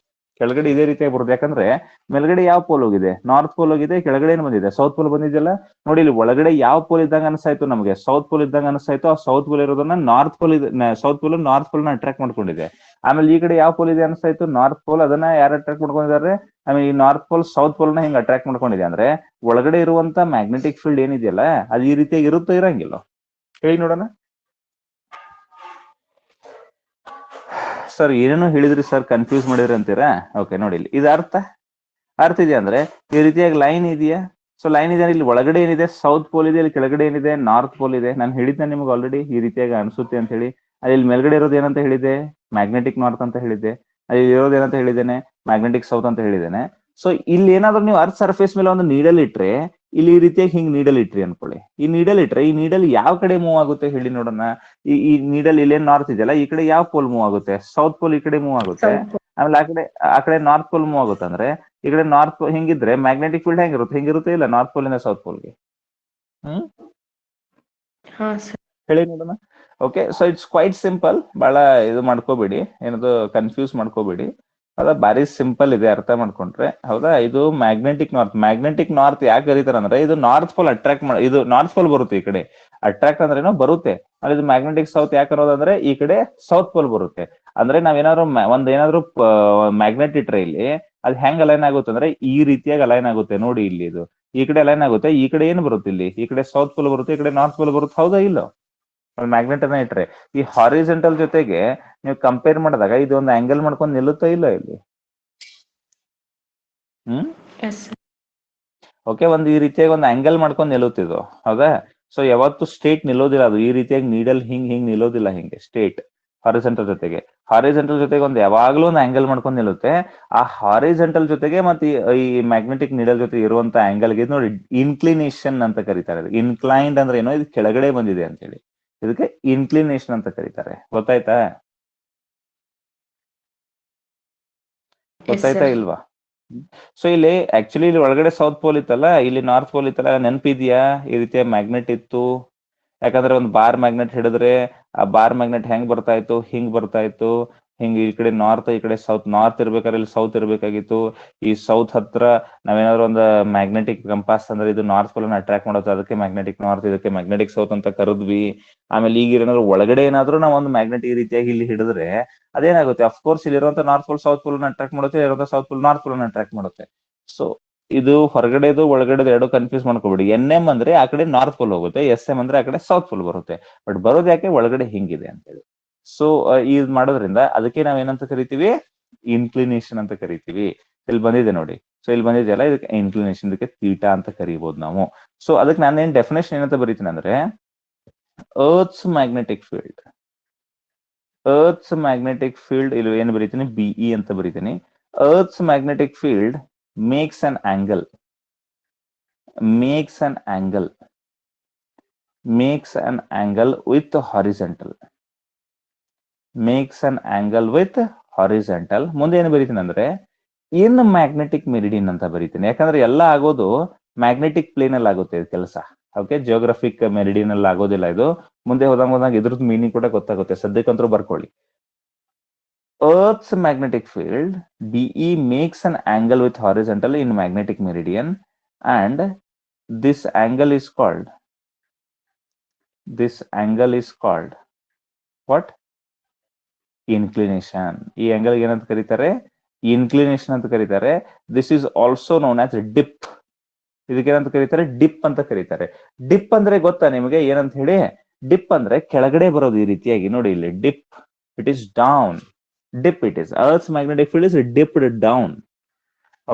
ಕೆಳಗಡೆ ಇದೇ ರೀತಿಯಾಗಿ ಬರೋದು. ಯಾಕಂದ್ರೆ ಮೇಲ್ಗಡೆ ಯಾವ ಪೋಲ್ ಹೋಗಿದೆ, ನಾರ್ತ್ ಪೋಲ್ ಹೋಗಿದೆ, ಕೆಳಗಡೆ ಏನು ಬಂದಿದೆ, ಸೌತ್ ಪೋಲ್ ಬಂದಿದೆಯಲ್ಲ. ನೋಡಿ ಇಲ್ಲಿ ಒಳಗಡೆ ಯಾವ ಪೋಲ್ ಇದ್ದಂಗ ಅನಿಸ್ತಾಯ್ತು ನಮಗೆ, ಸೌತ್ ಪೋಲ್ ಇದ್ದಂಗ ಅನಿಸ್ತಾಯ್ತು. ಆ ಸೌತ್ ಪೋಲ್ ಇರೋದನ್ನ north pole south pole north pole ನ ಅಟ್ರಾಕ್ಟ್ ಮಾಡ್ಕೊಂಡಿದೆ. ಆಮೇಲೆ ಈ ಕಡೆ ಯಾವ ಪೋಲ್ ಇದೆ ಅನಿಸ್ತಾಯ್ತು, ನಾರ್ತ್ ಪೋಲ್, ಅದನ್ನ ಯಾರು ಅಟ್ರಾಕ್ಟ್ ಮಾಡ್ಕೊಂಡಿದ್ದಾರೆ, ಆಮೇಲೆ ಈ ನಾರ್ತ್ ಪೋಲ್ ಸೌತ್ ಪೋಲ್ ನ ಹಿಂಗ್ ಅಟ್ರಾಕ್ಟ್ ಮಾಡ್ಕೊಂಡಿದೆ. ಅಂದ್ರೆ ಒಳಗಡೆ ಇರುವಂತ ಮ್ಯಾಗ್ನೆಟಿಕ್ ಫೀಲ್ಡ್ ಏನಿದೆಯಲ್ಲ ಅದು ಈ ರೀತಿಯಾಗಿ ಇರುತ್ತೋ ಇರಂಗಿಲ್ಲ, ಹೇಳಿ ನೋಡೋಣ. ಸರ್ ಏನೇನೋ ಹೇಳಿದ್ರಿ ಸರ್, ಕನ್ಫ್ಯೂಸ್ ಮಾಡಿದ್ರಿ ಅಂತೀರಾ. ಓಕೆ ನೋಡಿ, ಇಲ್ಲಿ ಇದು ಅರ್ಥ ಇದೆಯಾ ಅಂದ್ರೆ ಈ ರೀತಿಯಾಗಿ ಲೈನ್ ಇದೆಯಾ. ಸೊ ಲೈನ್ ಇದೆ, ಇಲ್ಲಿ ಒಳಗಡೆ ಏನಿದೆ, ಸೌತ್ ಪೋಲ್ ಇದೆ, ಇಲ್ಲಿ ಕೆಳಗಡೆ ಏನಿದೆ, ನಾರ್ತ್ ಪೋಲ್ ಇದೆ. ನಾನು ಹೇಳಿದ್ದೆ ನಿಮ್ಗೆ ಆಲ್ರೆಡಿ ಈ ರೀತಿಯಾಗಿ ಅನಿಸುತ್ತೆ ಅಂತ ಹೇಳಿ. ಅಲ್ಲಿ ಮೇಲ್ಗಡೆ ಇರೋದು ಏನಂತ ಹೇಳಿದೆ, ಮ್ಯಾಗ್ನೆಟಿಕ್ ನಾರ್ತ್ ಅಂತ ಹೇಳಿದ್ದೆ. ಅಲ್ಲಿ ಇರೋದು ಏನಂತ ಹೇಳಿದ್ದೇನೆ, ಮ್ಯಾಗ್ನೆಟಿಕ್ ಸೌತ್ ಅಂತ ಹೇಳಿದ್ದೇನೆ. ಸೊ ಇಲ್ಲಿ ಏನಾದ್ರು ನೀವು ಅರ್ತ್ ಸರ್ಫೇಸ್ ಮೇಲೆ ಒಂದು ನೀಡಲ್ ಇಟ್ರೆ, ಇಲ್ಲಿ ಈ ರೀತಿಯಾಗಿ ಹಿಂಗ್ ನೀಡಲ್ ಇಟ್ರಿ ಅನ್ಕೊಳ್ಳಿ. ಈ ನೀಡಲ್ ಇಟ್ರೆ ಈ ನೀಡಲ್ ಯಾವ ಕಡೆ ಮೂವ್ ಆಗುತ್ತೆ ಹೇಳಿ ನೋಡೋಣ. ಈ ನೀಡಲ್ ಇಲ್ಲೇನ್ ನಾರ್ತ್ ಇದೆಯಲ್ಲ, ಈ ಕಡೆ ಯಾವ ಪೋಲ್ ಮೂವ್ ಆಗುತ್ತೆ, ಸೌತ್ ಪೋಲ್ ಈ ಕಡೆ ಮೂವ್ ಆಗುತ್ತೆ. ಆಮೇಲೆ ಆ ಕಡೆ ನಾರ್ತ್ ಪೋಲ್ ಮೂವ್ ಆಗುತ್ತೆ. ಅಂದ್ರೆ ಈ ಕಡೆ ನಾರ್ತ್ ಪೋಲ್ ಹಿಂಗಿದ್ರೆ ಮ್ಯಾಗ್ನೆಟಿಕ್ ಫೀಲ್ಡ್ ಹೆಂಗಿರುತ್ತೆ, ಹಿಂಗಿರುತ್ತೆ ಇಲ್ಲ ನಾರ್ತ್ ಪೋಲ್ ಇಂದ ಸೌತ್ ಪೋಲ್ಗೆ. ಹೇಳಿ ನೋಡೋಣ. Okay, so it's quite simple. ಬಹಳ ಇದು ಮಾಡ್ಕೋಬೇಡಿ, ಏನದು ಕನ್ಫ್ಯೂಸ್ ಮಾಡ್ಕೋಬೇಡಿ. ಹೌದಾ, ಬಾರಿ ಸಿಂಪಲ್ ಇದೆ, ಅರ್ಥ ಮಾಡ್ಕೊಂಡ್ರೆ. ಹೌದಾ, ಇದು ಮ್ಯಾಗ್ನೆಟಿಕ್ ನಾರ್ತ್ ಯಾಕೆ ಕರೀತಾರೆ ಅಂದ್ರೆ, ಇದು ನಾರ್ತ್ ಪೋಲ್ ಅಟ್ರಾಕ್ಟ್ ಇದು ನಾರ್ತ್ ಪೋಲ್ ಬರುತ್ತೆ ಈ ಕಡೆ. ಅಟ್ರಾಕ್ಟ್ ಅಂದ್ರೆ ಏನೋ ಬರುತ್ತೆ. ಅಲ್ಲಿ ಇದು ಮ್ಯಾಗ್ನೆಟಿಕ್ ಸೌತ್ ಯಾಕೆ ಅನ್ನೋದಂದ್ರೆ ಈ ಕಡೆ ಸೌತ್ ಪೋಲ್ ಬರುತ್ತೆ. ಅಂದ್ರೆ ನಾವೇನಾದ್ರು ಏನಾದ್ರು ಮ್ಯಾಗ್ನೆಟ್ ಇಟ್ರೆ ಇಲ್ಲಿ ಅದು ಹೆಂಗ್ ಅಲೈನ್ ಆಗುತ್ತೆ ಅಂದ್ರೆ ಈ ರೀತಿಯಾಗಿ ಅಲೈನ್ ಆಗುತ್ತೆ. ನೋಡಿ ಇಲ್ಲಿ ಇದು ಈ ಕಡೆ ಅಲೈನ್ ಆಗುತ್ತೆ, ಈ ಕಡೆ ಏನು ಬರುತ್ತೆ, ಇಲ್ಲಿ ಈ ಕಡೆ ಸೌತ್ ಪೋಲ್ ಬರುತ್ತೆ, ಈ ಕಡೆ ನಾರ್ತ್ ಪೋಲ್ ಬರುತ್ತೆ. ಹೌದಾ ಇಲ್ಲ, ಮ್ಯಾಗ್ನೆಟ್ ಅನ್ನ ಇಟ್ರೆ ಈ ಹಾರಿಜೆಂಟಲ್ ಜೊತೆಗೆ ನೀವು ಕಂಪೇರ್ ಮಾಡಿದಾಗ ಇದು ಒಂದು ಆಂಗಲ್ ಮಾಡ್ಕೊಂಡು ನಿಲ್ಲುತ್ತಾ ಇಲ್ಲ ಇಲ್ಲಿ. ಓಕೆ, ಒಂದು ಈ ರೀತಿಯಾಗಿ ಒಂದು ಆಂಗಲ್ ಮಾಡ್ಕೊಂಡು ನಿಲ್ಲುತ್ತಿದ್ದು. ಹೌದಾ, ಸೊ ಯಾವತ್ತು ಸ್ಟ್ರೇಟ್ ನಿಲ್ಲೋದಿಲ್ಲ ಅದು, ಈ ರೀತಿಯಾಗಿ ನೀಡಲ್ ಹಿಂಗ್ ನಿಲ್ಲೋದಿಲ್ಲ ಹಿಂಗೆ ಸ್ಟ್ರೇಟ್. ಹಾರಿಜೆಂಟಲ್ ಜೊತೆಗೆ ಒಂದು ಯಾವಾಗ್ಲೂ ಒಂದು ಆಂಗಲ್ ಮಾಡ್ಕೊಂಡು ನಿಲ್ಲುತ್ತೆ. ಆ ಹಾರಿಜೆಂಟಲ್ ಜೊತೆಗೆ ಮತ್ತೆ ಈ ಮ್ಯಾಗ್ನೆಟಿಕ್ ನೀಡಲ್ ಜೊತೆ ಇರುವಂತ ಆಂಗಲ್ಗೆ ನೋಡಿ ಇನ್ಕ್ಲಿನೇಷನ್ ಅಂತ ಕರೀತಾರೆ. ಇನ್ಕ್ಲೈನ್ಡ್ ಅಂದ್ರೆ ಏನೋ, ಇದು ಕೆಳಗಡೆ ಬಂದಿದೆ ಅಂತ ಹೇಳಿ, ಇದಕ್ಕೆ ಇನ್ಕ್ಲಿನೇಷನ್ ಅಂತ ಕರೀತಾರೆ. ಗೊತ್ತಾಯ್ತಾ ಇಲ್ವಾ? ಸೊ ಇಲ್ಲಿ ಆಕ್ಚುಲಿ ಇಲ್ಲಿ ಒಳಗಡೆ ಸೌತ್ ಪೋಲ್ ಇತ್ತಲ್ಲ, ಇಲ್ಲಿ ನಾರ್ತ್ ಪೋಲ್ ಇತ್ತಲ್ಲ, ನೆನಪಿದ್ಯಾ? ಈ ರೀತಿಯ ಮ್ಯಾಗ್ನೆಟ್ ಇತ್ತು. ಯಾಕಂದ್ರೆ ಒಂದು ಬಾರ್ ಮ್ಯಾಗ್ನೆಟ್ ಹಿಡಿದ್ರೆ ಆ ಬಾರ್ ಮ್ಯಾಗ್ನೆಟ್ ಹೆಂಗ್ ಬರ್ತಾ ಇತ್ತು, ಹಿಂಗ್ ಬರ್ತಾ ಇತ್ತು, ಹಿಂಗ್ ಈ ಕಡೆ ನಾರ್ತ್, ಈ ಕಡೆ ಸೌತ್. ನಾರ್ತ್ ಇರ್ಬೇಕಾದ್ರೆ ಇಲ್ಲಿ ಸೌತ್ ಇರ್ಬೇಕಾಗಿತ್ತು. ಈ ಸೌತ್ ಹತ್ರ ನಾವೇನಾದ್ರು ಒಂದು ಮ್ಯಾಗ್ನೆಟಿಕ್ ಕಂಪಾಸ್ ಅಂದ್ರೆ ಇದು ನಾರ್ತ್ ಪೋಲ್ ಅನ್ನ ಅಟ್ರಾಕ್ಟ್ ಮಾಡುತ್ತೆ, ಅದಕ್ಕೆ ಮ್ಯಾಗ್ನೆಟಿಕ್ ನಾರ್ತ್, ಇದಕ್ಕೆ ಮ್ಯಾಗ್ನೆಟಿಕ್ ಸೌತ್ ಅಂತ ಕರೆದ್ವಿ. ಆಮೇಲೆ ಈಗ ಏನಾದ್ರು ಒಳಗಡೆ ಏನಾದ್ರು ನಾವು ಒಂದು ಮ್ಯಾಗ್ನೆಟ್ ಈ ರೀತಿಯಾಗಿ ಇಲ್ಲಿ ಹಿಡಿದ್ರೆ ಅದೇನಾಗುತ್ತೆ, ಅಫ್ಕೋರ್ಸ್ ಇಲ್ಲಿರುವಂತ north pole south pole attract ಮಾಡುತ್ತೆ, ಇರುವಂತ south pole north pole attract ಮಾಡುತ್ತೆ. ಸೊ ಇದು ಹೊರಗಡೆದು ಒಳಗಡೆದು ಎರಡು ಕನ್ಫ್ಯೂಸ್ ಮಾಡ್ಕೋಬೇಡಿ. NM ಅಂದ್ರೆ ಆ ಕಡೆ ನಾರ್ತ್ ಪೋಲ್ ಹೋಗುತ್ತೆ, SM ಅಂದ್ರೆ ಆ ಕಡೆ ಸೌತ್ ಪೋಲ್ ಬರುತ್ತೆ. ಬಟ್ ಬರೋದು ಯಾಕೆ ಒಳಗಡೆ ಹಿಂಗಿದೆ ಅಂತೇಳಿ. ಸೊ ಇದು ಮಾಡೋದ್ರಿಂದ ಅದಕ್ಕೆ ನಾವ್ ಏನಂತ ಕರಿತೀವಿ, ಇನ್ಕ್ಲಿನೇಷನ್ ಅಂತ ಕರಿತೀವಿ. ಇಲ್ಲಿ ಬಂದಿದೆ ನೋಡಿ, ಸೊ ಇಲ್ಲಿ ಬಂದಿದೆಯಲ್ಲ, ಇದಕ್ಕೆ ಇನ್ಕ್ಲಿನೇಷನ್, ಇದಕ್ಕೆ ಥೀಟಾ ಅಂತ ಕರಿಬಹುದು ನಾವು. ಸೊ ಅದಕ್ಕೆ ನಾನೇನ್ ಡೆಫಿನೇಷನ್ ಏನಂತ ಬರೀತೀನಿ ಅಂದ್ರೆ, ಅರ್ತ್ಸ್ ಮ್ಯಾಗ್ನೆಟಿಕ್ ಫೀಲ್ಡ್ ಇಲ್ಲಿ ಏನು ಬರೀತೀನಿ, BE ಅಂತ ಬರೀತೀನಿ. Earth's magnetic field makes an angle with horizontal. ಮುಂದೆ ಏನು ಬರೀತೀನಿ ಅಂದ್ರೆ ಇನ್ ಮ್ಯಾಗ್ನೆಟಿಕ್ ಮೆರಿಡಿಯನ್ ಅಂತ ಬರೀತೀನಿ. ಯಾಕಂದ್ರೆ ಎಲ್ಲ ಆಗೋದು ಮ್ಯಾಗ್ನೆಟಿಕ್ ಪ್ಲೇನ್ ಅಲ್ಲಿ ಆಗುತ್ತೆ ಇದು ಕೆಲಸ. ಓಕೆ, ಜಿಯೋಗ್ರಫಿಕ್ ಮೆರಿಡಿಯನ್ ಅಲ್ಲಿ ಆಗೋದಿಲ್ಲ ಇದು. ಮುಂದೆ ಹೋದಂಗ ಇದ್ರದ್ದು ಮೀನಿಂಗ್ ಕೂಡ ಗೊತ್ತಾಗುತ್ತೆ. ಸದ್ಯಕ್ಕಂತೂ ಬರ್ಕೊಳ್ಳಿ. Earth's magnetic field BE makes an angle with horizontal in magnetic meridian, and this angle is called what? Inclination. ಈ angle ಏನಂತ ಕರೀತಾರೆ, ಇನ್ಕ್ಲಿನೇಷನ್ ಅಂತ ಕರೀತಾರೆ. This is also known as dip. ಇದಕ್ಕೆ ಏನಂತ ಕರೀತಾರೆ, ಡಿಪ್ ಅಂತ ಕರೀತಾರೆ. ಡಿಪ್ ಅಂದ್ರೆ ಗೊತ್ತಾ ನಿಮಗೆ ಏನಂತ ಹೇಳಿ? ಡಿಪ್ ಅಂದ್ರೆ ಕೆಳಗಡೆ ಬರೋದು ಈ ರೀತಿಯಾಗಿ. ನೋಡಿ ಇಲ್ಲಿ dip, it is down. Dip it is, earth's magnetic field is dipped down.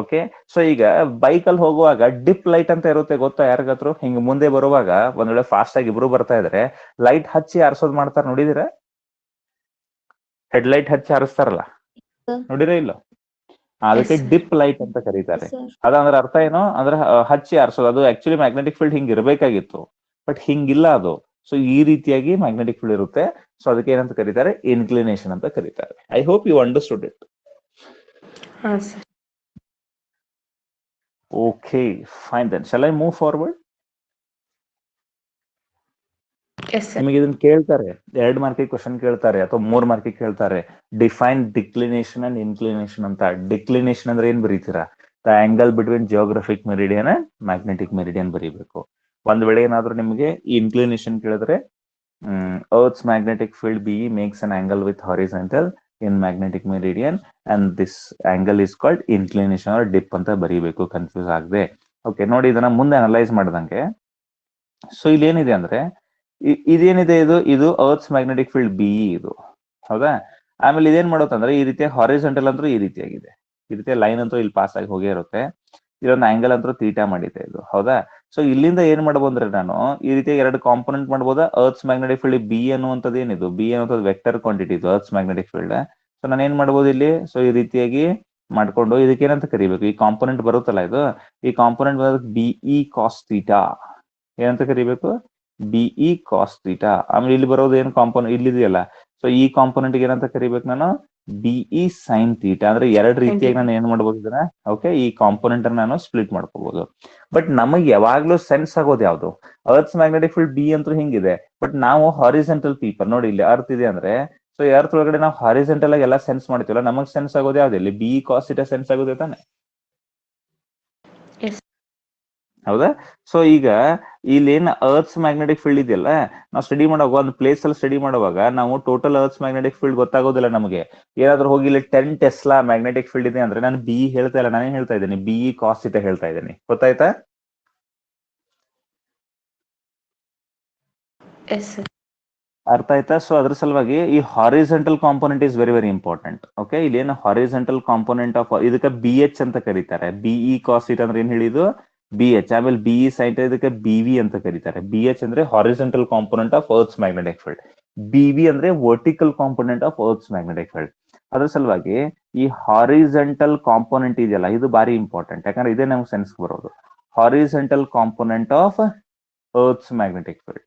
Okay, so ಈಗ ಬೈಕ್ ಅಲ್ಲಿ ಹೋಗುವಾಗ ಡಿಪ್ ಲೈಟ್ ಅಂತ ಇರುತ್ತೆ, ಗೊತ್ತಾ ಯಾರಿಗಾದ್ರು? ಹಿಂಗ್ ಮುಂದೆ ಬರುವಾಗ ಒಂದ್ ವೇಳೆ ಫಾಸ್ಟ್ ಆಗಿ ಇಬ್ರು ಬರ್ತಾ ಇದ್ರೆ ಲೈಟ್ ಹಚ್ಚಿ ಆರಿಸೋದ್ ಮಾಡ್ತಾರೆ, ನೋಡಿದಿರ? ಹೆಡ್ ಲೈಟ್ ಹಚ್ಚಿ ಆರಿಸ್ತಾರಲ್ಲ, ನೋಡಿರ ಇಲ್ಲ? ಅದಕ್ಕೆ ಡಿಪ್ ಲೈಟ್ ಅಂತ ಕರೀತಾರೆ. ಅದಂದ್ರೆ ಅರ್ಥ ಏನು ಅಂದ್ರೆ ಹಚ್ಚಿ ಆರಿಸೋದು. ಅದು ಆಕ್ಚುಲಿ ಮ್ಯಾಗ್ನೆಟಿಕ್ ಫೀಲ್ಡ್ ಹಿಂಗ್ ಇರ್ಬೇಕಾಗಿತ್ತು, ಬಟ್ ಹಿಂಗಿಲ್ಲ ಅದು. ಸೊ ಈ ರೀತಿಯಾಗಿ ಮ್ಯಾಗ್ನೆಟಿಕ್ ಫೀಲ್ಡ್ ಇರುತ್ತೆ. ಸೊ ಅದಕ್ಕೆ ಏನಂತ ಕರೀತಾರೆ, ಇನ್ಕ್ಲಿನೇಷನ್ ಅಂತ ಕರೀತಾರೆ. I hope you understood it. Okay, fine then. Shall I move forward? Yes, sir. ನಿಮಗೆ ಇದನ್ನ ಕೇಳ್ತಾರೆ, 2 ಮಾರ್ಕಿಗೆ ಕ್ವಶನ್ ಕೇಳ್ತಾರೆ ಅಥವಾ 3 ಮಾರ್ಕಿಗೆ ಕೇಳ್ತಾರೆ. ಡಿಫೈನ್ ಡಿಕ್ಲಿನೇಷನ್ ಅಂಡ್ ಇನ್ಕ್ಲಿನೇಷನ್ ಅಂತ. ಡಿಕ್ಲಿನೇಷನ್ ಅಂದ್ರೆ ಏನ್ ಬರೀತೀರಾ? The angle between geographic meridian and magnetic meridian ಬರೀಬೇಕು. ಒಂದ್ ವೇಳೆ ಏನಾದ್ರೂ ನಿಮಗೆ ಈ ಇನ್ಕ್ಲಿನೇಷನ್ ಕೇಳಿದ್ರೆ Earth's magnetic field BE makes an angle with horizontal in magnetic meridian and this angle is called inclination or dip ಅಂತ ಬರೀಬೇಕು, ಕನ್ಫ್ಯೂಸ್ ಆಗದೆ. ಓಕೆ, ನೋಡಿ ಇದನ್ನ ಮುಂದೆ ಅನಲೈಸ್ ಮಾಡ್ದಂಗೆ. ಸೊ ಇಲ್ಲಿ ಏನಿದೆ ಅಂದ್ರೆ ಇದೇನಿದೆ, ಇದು ಅರ್ತ್ಸ್ ಮ್ಯಾಗ್ನೆಟಿಕ್ ಫೀಲ್ಡ್ BE ಇದು, ಹೌದಾ? ಆಮೇಲೆ ಇದೇನ್ ಮಾಡೋದಂದ್ರೆ ಈ ರೀತಿಯ ಹಾರಿಜಾಂಟಲ್ ಅಂತೂ ಈ ರೀತಿಯಾಗಿದೆ, ಈ ರೀತಿಯ ಲೈನ್ ಅಂತೂ ಇಲ್ಲಿ ಪಾಸ್ ಆಗಿ ಹೋಗೇ ಇರುತ್ತೆ. ಇದೊಂದು ಆಂಗಲ್ ಅಂತೂ ಥೀಟಾ ಮಾಡಿದೆ ಇದು, ಹೌದಾ? ಸೊ ಇಲ್ಲಿಂದ ಏನ್ ಮಾಡ್ಬೋದು ಅಂದ್ರೆ ನಾನು ಈ ರೀತಿ 2 ಕಾಂಪೋನೆಂಟ್ ಮಾಡ್ಬೋದಾ? ಅರ್ತ್ಸ್ ಮ್ಯಾಗ್ನೆಟಿಕ್ ಫೀಲ್ಡ್ ಬಿ ಅನ್ನುವಂಥದ್ದು ಏನಿದು, ಬಿ ಅನ್ನುವಂಥದ್ದು ವೆಕ್ಟರ್ ಕ್ವಾಂಟಿಟಿ ಇದು ಅರ್ತ್ಸ್ ಮ್ಯಾಗ್ನೆಟಿಕ್ ಫೀಲ್ಡ್. ಸೊ ನಾನು ಏನ್ ಮಾಡ್ಬೋದು ಇಲ್ಲಿ, ಸೊ ಈ ರೀತಿಯಾಗಿ ಮಾಡ್ಕೊಂಡು ಇದಕ್ಕೆ ಏನಂತ ಕರಿಬೇಕು, ಈ ಕಾಂಪೋನೆಂಟ್ ಬರುತ್ತಲ್ಲ ಇದು, ಈ ಕಾಂಪೋನೆಂಟ್ ಬರೋದಕ್ಕೆ BE ಕಾಸ್ ಥೀಟಾ ಏನಂತ ಕರಿಬೇಕು? BE cos theta. ಆಮೇಲೆ ಇಲ್ಲಿ ಬರೋದು ಏನ್ ಕಾಂಪೋನೆಂಟ್ ಇಲ್ಲಿದೆಯಲ್ಲ, ಸೊ ಈ ಕಾಂಪೋನೆಂಟ್ ಏನಂತ ಕರಿಬೇಕು ನಾನು? BE sine theta. ಅಂದ್ರೆ 2 ರೀತಿಯಾಗಿ ನಾನು ಏನ್ ಮಾಡ್ಬೋದು ಇದನ್ನ, ಓಕೆ, ಈ ಕಾಂಪೋನೆಂಟ್ ನಾನು ಸ್ಪ್ಲಿಟ್ ಮಾಡ್ಕೋಬಹುದು. ಬಟ್ ನಮಗೆ ಯಾವಾಗ್ಲೂ ಸೆನ್ಸ್ ಆಗೋದು ಯಾವ್ದು? ಅರ್ತ್ಸ್ ಮ್ಯಾಗ್ನೆಟಿಕ್ ಫೀಲ್ಡ್ ಬಿ ಅಂತೂ ಹಿಂಗಿದೆ, ಬಟ್ ನಾವು ಹಾರಿಜೆಂಟಲ್ ಪೀಪಲ್ ನೋಡಿ, ಇಲ್ಲಿ ಅರ್ತ್ ಇದೆ ಅಂದ್ರೆ, ಸೊ ಅರ್ತ್ ಒಳಗಡೆ ನಾವು ಹಾರಿಜೆಂಟಲ್ ಆಗಿ ಎಲ್ಲ ಸೆನ್ಸ್ ಮಾಡ್ತೀವಲ್ಲ, ನಮಗ್ ಸೆನ್ಸ್ ಆಗೋದು ಯಾವ್ದು? ಇಲ್ಲಿ BE ಕಾಸ್ ಥೀಟಾ ಸೆನ್ಸ್ ಆಗೋದೇ ತಾನೆ, ಹೌದಾ? ಸೊ ಈಗ ಇಲ್ಲಿ ಏನ್ ಅರ್ತ್ಸ್ ಮ್ಯಾಗ್ನೆಟಿಕ್ ಫೀಲ್ಡ್ ಇದೆಯಲ್ಲ, ನಾವು ಸ್ಟಡಿ ಮಾಡುವಾಗ ಒಂದು ಪ್ಲೇಸ್ ಅಲ್ಲಿ ಸ್ಟಡಿ ಮಾಡುವಾಗ ನಾವು ಟೋಟಲ್ ಅರ್ತ್ಸ್ ಮ್ಯಾಗ್ನೆಟಿಕ್ ಫೀಲ್ಡ್ ಗೊತ್ತಾಗೋದಿಲ್ಲ ನಮಗೆ. ಏನಾದ್ರೂ ಹೋಗಿ ಇಲ್ಲಿ 10 ಟೆಸ್ಲಾ ಮ್ಯಾಗ್ನೆಟಿಕ್ ಫೀಲ್ಡ್ ಇದೆ ಅಂದ್ರೆ ನಾನು BE ಹೇಳ್ತಾ ಇಲ್ಲ, ನಾನೇನ್ ಹೇಳ್ತಾ ಇದ್ದೀನಿ? BE ಕಾಸ್ ಥೀಟಾ ಹೇಳ್ತಾ ಇದ್ದೀನಿ. ಗೊತ್ತಾಯ್ತಾ? Yes, sir. ಅರ್ಥ ಆಯ್ತಾ? ಸೊ ಅದ್ರ ಸಲುವಾಗಿ ಈ horizontal component is very very important. Okay, ಇಲ್ಲಿ ಏನು ಹಾರಿಜೆಂಟಲ್ ಕಾಂಪೋನೆಂಟ್ ಆಫ್ ಇದಕ್ಕೆ BH ಅಂತ ಕರೀತಾರೆ. BE ಕಾಸ್ ಥೀಟಾ ಅಂದ್ರೆ ಏನ್ ಹೇಳಿದ್ದು? BH. ಆಮೇಲೆ BE ಸೈನ್ ಇದಕ್ಕೆ BV ಅಂತ ಕರೀತಾರೆ. BH ಅಂದ್ರೆ horizontal component of earth's magnetic field, BV ಅಂದ್ರೆ vertical component of earth's magnetic field. ಅದ್ರ ಸಲುವಾಗಿ ಈ ಹಾರಿಜೆಂಟಲ್ ಕಾಂಪೋನೆಂಟ್ ಇದೆಯಲ್ಲ, ಇದು ಬಾರಿ ಇಂಪಾರ್ಟೆಂಟ್. ಯಾಕಂದ್ರೆ ಇದೇ ನಮ್ಗೆ ಸೆನ್ಸ್ ಬರೋದು. Horizontal component of earth's magnetic field,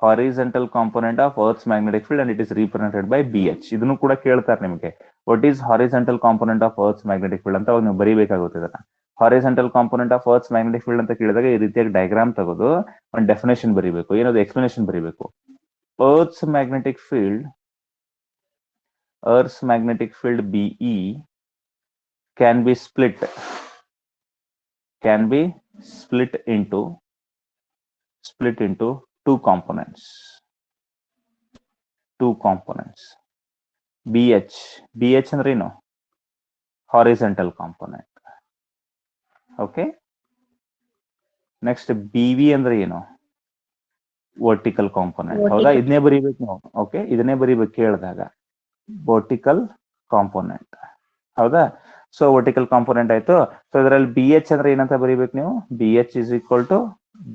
horizontal component of Earth's magnetic field and it is represented by BH. ಇದನ್ನು ಕೂಡ ಕೇಳ್ತಾರೆ ನಿಮಗೆ, what is horizontal component of Earth's magnetic field ಅಂತ ಅವಾಗ ನೀವು ಬರೀಬೇಕಾಗುತ್ತೆ ಇದನ್ನ. Horizontal component of earth's magnetic field ಅಂತ ಕೇಳಿದಾಗ ಈ ರೀತಿಯಾಗಿ ಡಯಾಗ್ರಾಮ್ ತಗೋದು ಒಂದು ಡೆಫಿನೇಷನ್ ಬರೀಬೇಕು, ಏನದು ಎಕ್ಸ್ಪ್ಲನೇಷನ್ ಬರೀಬೇಕು. Earth's magnetic field BE can be split into 2 components. BH ಅಂದ್ರೆ ಏನು? Horizontal component. Okay, next BV ಅಂದ್ರೆ ಏನು? Vertical component. ಹೌದಾ? ಇದನ್ನೇ ಬರೀಬೇಕು ನಾವು. ಓಕೆ, ಇದನ್ನೇ ಬರೀಬೇಕು ಕೇಳಿದಾಗ, ವರ್ಟಿಕಲ್ ಕಾಂಪೋನೆಂಟ್. ಹೌದಾ? ಸೊ ವರ್ಟಿಕಲ್ ಕಾಂಪೋನೆಂಟ್ ಆಯ್ತು. ಸೊ ಇದರಲ್ಲಿ BH ಅಂದ್ರೆ ಏನಂತ ಬರೀಬೇಕು ನೀವು? BH is equal to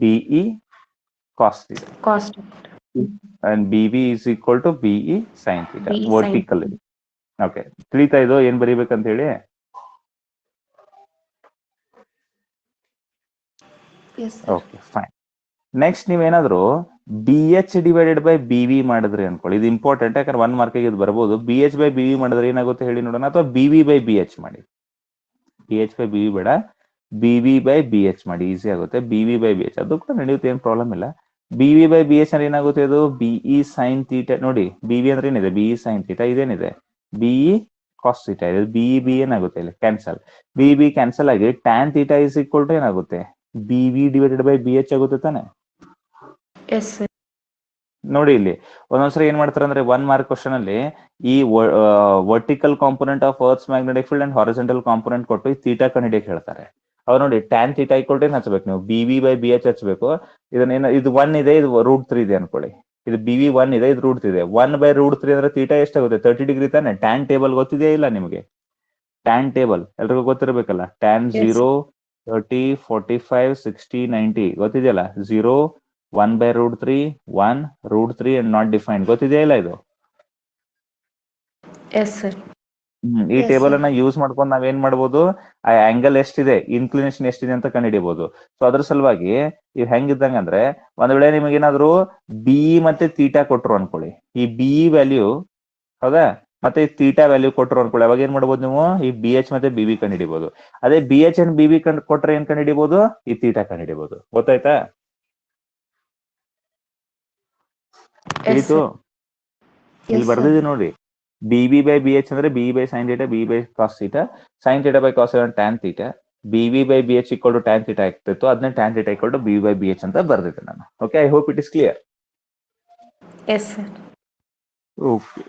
BE cos theta. And BV is equal to BE sin theta. Vertical. Okay, ತಿಳಿತಾ ಇದು ಏನ್ ಬರೀಬೇಕಂತ ಹೇಳಿ? Okay, fine. ನೆಕ್ಸ್ಟ್ ನೀವೇನಾದ್ರು BH ಡಿವೈಡೆಡ್ ಬೈ BV ಮಾಡಿದ್ರಿ ಅನ್ಕೊಳ್ಳಿ, ಇದು ಇಂಪಾರ್ಟೆಂಟ್. ಯಾಕಂದ್ರೆ 1 ಮಾರ್ಕಿಗೆ ಇದು ಬರ್ಬೋದು. BH ಬೈ BV ಮಾಡಿದ್ರೆ ಏನಾಗುತ್ತೆ ಹೇಳಿ ನೋಡೋಣ, ಅಥವಾ BV ಬೈ BH ಮಾಡಿ. BH ಬೈ BV ಬೇಡ, BV ಬೈ BH ಮಾಡಿ, ಈಸಿ ಆಗುತ್ತೆ. BV ಬೈ BH ಅದು ಕೂಡ ನಡೆಯುತ್ತೆ, ಏನ್ ಪ್ರಾಬ್ಲಮ್ ಇಲ್ಲ. BV ಬೈ BH ಅಂದ್ರೆ ಏನಾಗುತ್ತೆ? ಇದು BE ಸೈನ್ ಥೀಟಾ. ನೋಡಿ, BV ಅಂದ್ರೆ ಏನಿದೆ? BE sine theta. ಇದೇನಿದೆ? BE cos theta. ಇದು BE ಏನಾಗುತ್ತೆ ಇಲ್ಲಿ? ಕ್ಯಾನ್ಸಲ್. BB ಕ್ಯಾನ್ಸಲ್ ಆಗಿ tan theta is equal to ಏನಾಗುತ್ತೆ? BV ಡಿವೈಡೆಡ್ ಬೈ BH ಆಗುತ್ತೆ ತಾನೆ? ನೋಡಿ, ಇಲ್ಲಿ ಒಂದೊಂದ್ಸರಿ ಏನ್ ಮಾಡ್ತಾರೆ ಅಂದ್ರೆ 1 ಮಾರ್ಕ್ ಕ್ವಶನ್ ಅಲ್ಲಿ ಈ vertical component of earth's magnetic field and horizontal component ಕೊಟ್ಟು ಈ ಥೀಟಾ ಕಂಡುಹಿಡಿಯಕ್ಕೆ ಹೇಳ್ತಾರೆ. ಅವ್ರು ನೋಡಿ, tan ಥೀಟಾ ಈಕ್ವಲ್ ಟು ಏನ್ ಹಚ್ಚಬೇಕು ನೀವು? BV ಬೈ BH ಹಚ್ಚಬೇಕು. ಇದನ್ನೇನು, ಇದು 1 ಇದೆ, ಇದು √3 ಇದೆ ಅನ್ಕೊಳ್ಳಿ. ಇದು BV 1 ಇದೆ, ಇದು √3 ಇದೆ. 1 ಬೈ √3 ಅಂದ್ರೆ ಥೀಟಾ ಎಷ್ಟಾಗುತ್ತೆ? 30 ಡಿಗ್ರಿ ತಾನೆ? ಟ್ಯಾನ್ ಟೇಬಲ್ ಗೊತ್ತಿದೆಯಾ ಇಲ್ಲ ನಿಮಗೆ? ಟ್ಯಾನ್ ಟೇಬಲ್ ಎಲ್ರಿಗೂ ಗೊತ್ತಿರಬೇಕಲ್ಲ. Tan 0, 30, 45, 60, 90 ಗೊತ್ತಿದೆಯಲ್ಲ. 0, 1 by √3, 1, √3 and not defined ಗೊತ್ತಿದೆಯಾ ಇಲ್ಲ ಇದು? ಈ ಟೇಬಲ್ ಅನ್ನ ಯೂಸ್ ಮಾಡ್ಕೊಂಡು ನಾವೇನ್ ಮಾಡ್ಬೋದು? ಆ ಆಂಗಲ್ ಎಷ್ಟಿದೆ, ಇನ್ಕ್ಲಿನೇಷನ್ ಎಷ್ಟಿದೆ ಅಂತ ಕಂಡುಹಿಡಿಯಬಹುದು. ಸೊ ಅದ್ರ ಸಲುವಾಗಿ ಇವ್ ಹೆಂಗಿದ್ದಂಗ ಅಂದ್ರೆ, ಒಂದ್ ವೇಳೆ ನಿಮಗೆ ಏನಾದ್ರು BE ಮತ್ತೆ ಥೀಟಾ ಕೊಟ್ರು ಅನ್ಕೊಳ್ಳಿ, ಈ BE ವ್ಯಾಲ್ಯೂ, ಹೌದಾ, ಮತ್ತೆ ಥೀಟಾ ವ್ಯಾಲ್ಯೂ ಕೊಟ್ಟರು ಅನ್ಕೊಳ್ಳಿ, ಅವಾಗ ಏನ್ ಮಾಡ್ಬೋದು ನೀವು ಈ ಬಿ ಎಚ್ ಮತ್ತೆ ಬಿ ವಿ ಕಂಡು ಹಿಡಿಬಹುದು. ಅದೇ B H and B V ಕೊಟ್ರೆ ಏನ್ ಕಂಡು ಹಿಡಿಬಹುದು, ಈ ಥೀಟಾ ಕಂಡು ಹಿಡಿಬಹುದು. ಗೊತ್ತಾಯ್ತಾ? ತಿಳಿತು? ಇಲ್ಲಿ ಬರ್ದಿದೆ ನೋಡಿ, B B by B H ಅಂದ್ರೆ B by sine theta, B by cos theta, sine theta by cos tan theta, B V by B H equal to tan theta ಆಗ್ತಿತ್ತು, ಅದನ್ನ tan theta equal to B by B H ಅಂತ ಬರ್ದಿದ್ದೆ ನಾನು. Okay, I hope it is clear. Yes, sir. Okay,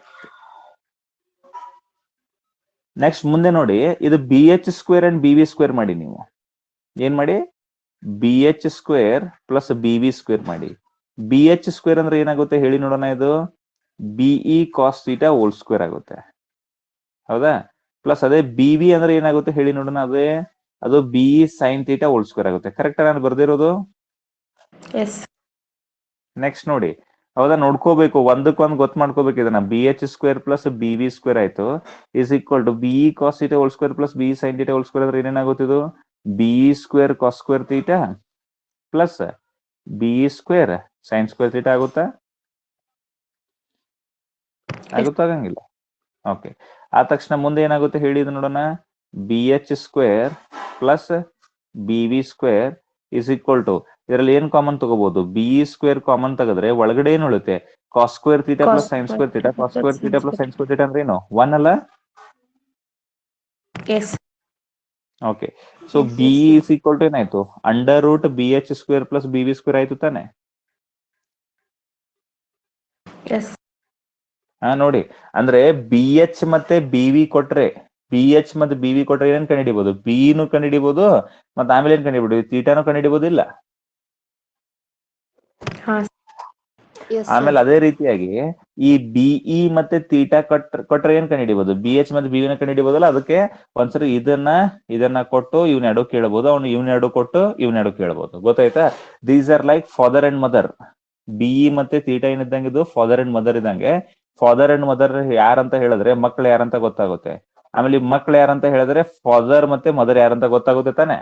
next ಮುಂದೆ ನೋಡಿ, ಇದು B H square and B V square ಮಾಡಿ. ನೀವು ಏನ್ ಮಾಡಿ, B H square plus B V square ಮಾಡಿ. ಬಿ ಎಚ್ ಸ್ಕ್ವೇರ್ ಅಂದ್ರೆ ಏನಾಗುತ್ತೆ ಹೇಳಿ ನೋಡೋಣ, ಇದು B E cos theta whole square ಆಗುತ್ತೆ, ಹೌದಾ? ಪ್ಲಸ್ ಅದೇ ಬಿ ವಿ ಅಂದ್ರೆ ಏನಾಗುತ್ತೆ ಹೇಳಿ ನೋಡೋಣ, ಅದೇ ಅದು BE sine theta whole square ಆಗುತ್ತೆ. ಕರೆಕ್ಟ್ ನಾನು ಬರ್ದಿರೋದು? Yes. ನೆಕ್ಸ್ಟ್ ನೋಡಿ, ಹೌದಾ, ನೋಡ್ಕೋಬೇಕು, ಒಂದಕ್ಕೊಂದು ಗೊತ್ತು ಮಾಡ್ಕೋಬೇಕು ಇದನ್ನ. B H square plus B V square ಆಯ್ತು is equal to BE cos theta whole square plus BE sine theta whole square ಅಂದ್ರೆ ಏನೇನಾಗುತ್ತಿದ್ದು, BE square cos square theta plus BE square sine square theta ಆಗುತ್ತಾ? ಆಗಂಗಿಲ್ಲ. Okay, ಆದ ತಕ್ಷಣ ಮುಂದೆ ಏನಾಗುತ್ತೆ ಹೇಳಿ ಇದು ನೋಡೋಣ, B H square plus B V square is equal to, ಇದರಲ್ಲಿ ಏನ್ ಕಾಮನ್ ತಗೋಬಹುದು, ಬಿಇ ಸ್ಕ್ವೇರ್ ಕಾಮನ್ ತೆಗೆದ್ರೆ ಒಳಗಡೆ ಏನ್ ಉಳುತ್ತೆ, cos square theta plus sine square theta. Cos square theta plus sine square theta ಅಂದ್ರೆ ಏನು, 1 ಅಲ್ಲ? Yes. Okay, so BE is equal to ಏನಾಯ್ತು, under root B H square plus B V square ಆಯ್ತು ತಾನೆ? Yes. ನೋಡಿ, ಅಂದ್ರೆ B H ಮತ್ತೆ B V ಕೊಟ್ರೆ, ಬಿ ಎಚ್ ಮತ್ತೆ ಬಿ ವಿ ಕೊಟ್ರೆ ಏನ್ ಕಂಡಿಡಿಬಹುದು, ಬಿನು ಕಂಡಿಡಿಬಹುದು, ಮತ್ತೆ ಆಮೇಲೆ ಏನ್ ಕಂಡಿಡಿಬಹುದು, ಥೀಟಾನು ಕಂಡಿಡಿಬಹುದು ಇಲ್ಲ? ಆಮೇಲೆ ಅದೇ ರೀತಿಯಾಗಿ ಈ ಬಿಇ ಮತ್ತೆ ಥೀಟಾ ಕೊಟ್ರೆ ಏನ್ ಕಂಡಿಡಿಬಹುದು, ಬಿ ಎಚ್ ಮತ್ತೆ ಬಿ ವಿನ ಕಂಡಿಡಿಬಹುದಲ್ಲ. ಅದಕ್ಕೆ ಒಂದ್ಸರಿ ಇದನ್ನ ಕೊಟ್ಟು ಇವ್ನ ಎರಡು ಕೇಳಬಹುದು, ಅವ್ನು ಇವ್ನ ಎರಡು ಕೊಟ್ಟು ಇವ್ನ ಎರಡು ಕೇಳಬಹುದು. ಗೊತ್ತಾಯ್ತಾ? These are like father and mother. BE ಮತ್ತೆ ಥೀಟಾ ಏನಿದ್ದಂಗೆ ಇದು ಫಾದರ್ ಅಂಡ್ ಮದರ್ ಇದ್ದಂಗೆ. ಫಾದರ್ ಅಂಡ್ ಮದರ್ ಯಾರಂತ ಹೇಳಿದ್ರೆ ಮಕ್ಳು ಯಾರಂತ ಗೊತ್ತಾಗುತ್ತೆ. ಆಮೇಲೆ ಮಕ್ಳು ಯಾರಂತ ಹೇಳಿದ್ರೆ ಫಾದರ್ ಮತ್ತೆ ಮದರ್ ಯಾರಂತ ಗೊತ್ತಾಗುತ್ತೆ ತಾನೆ?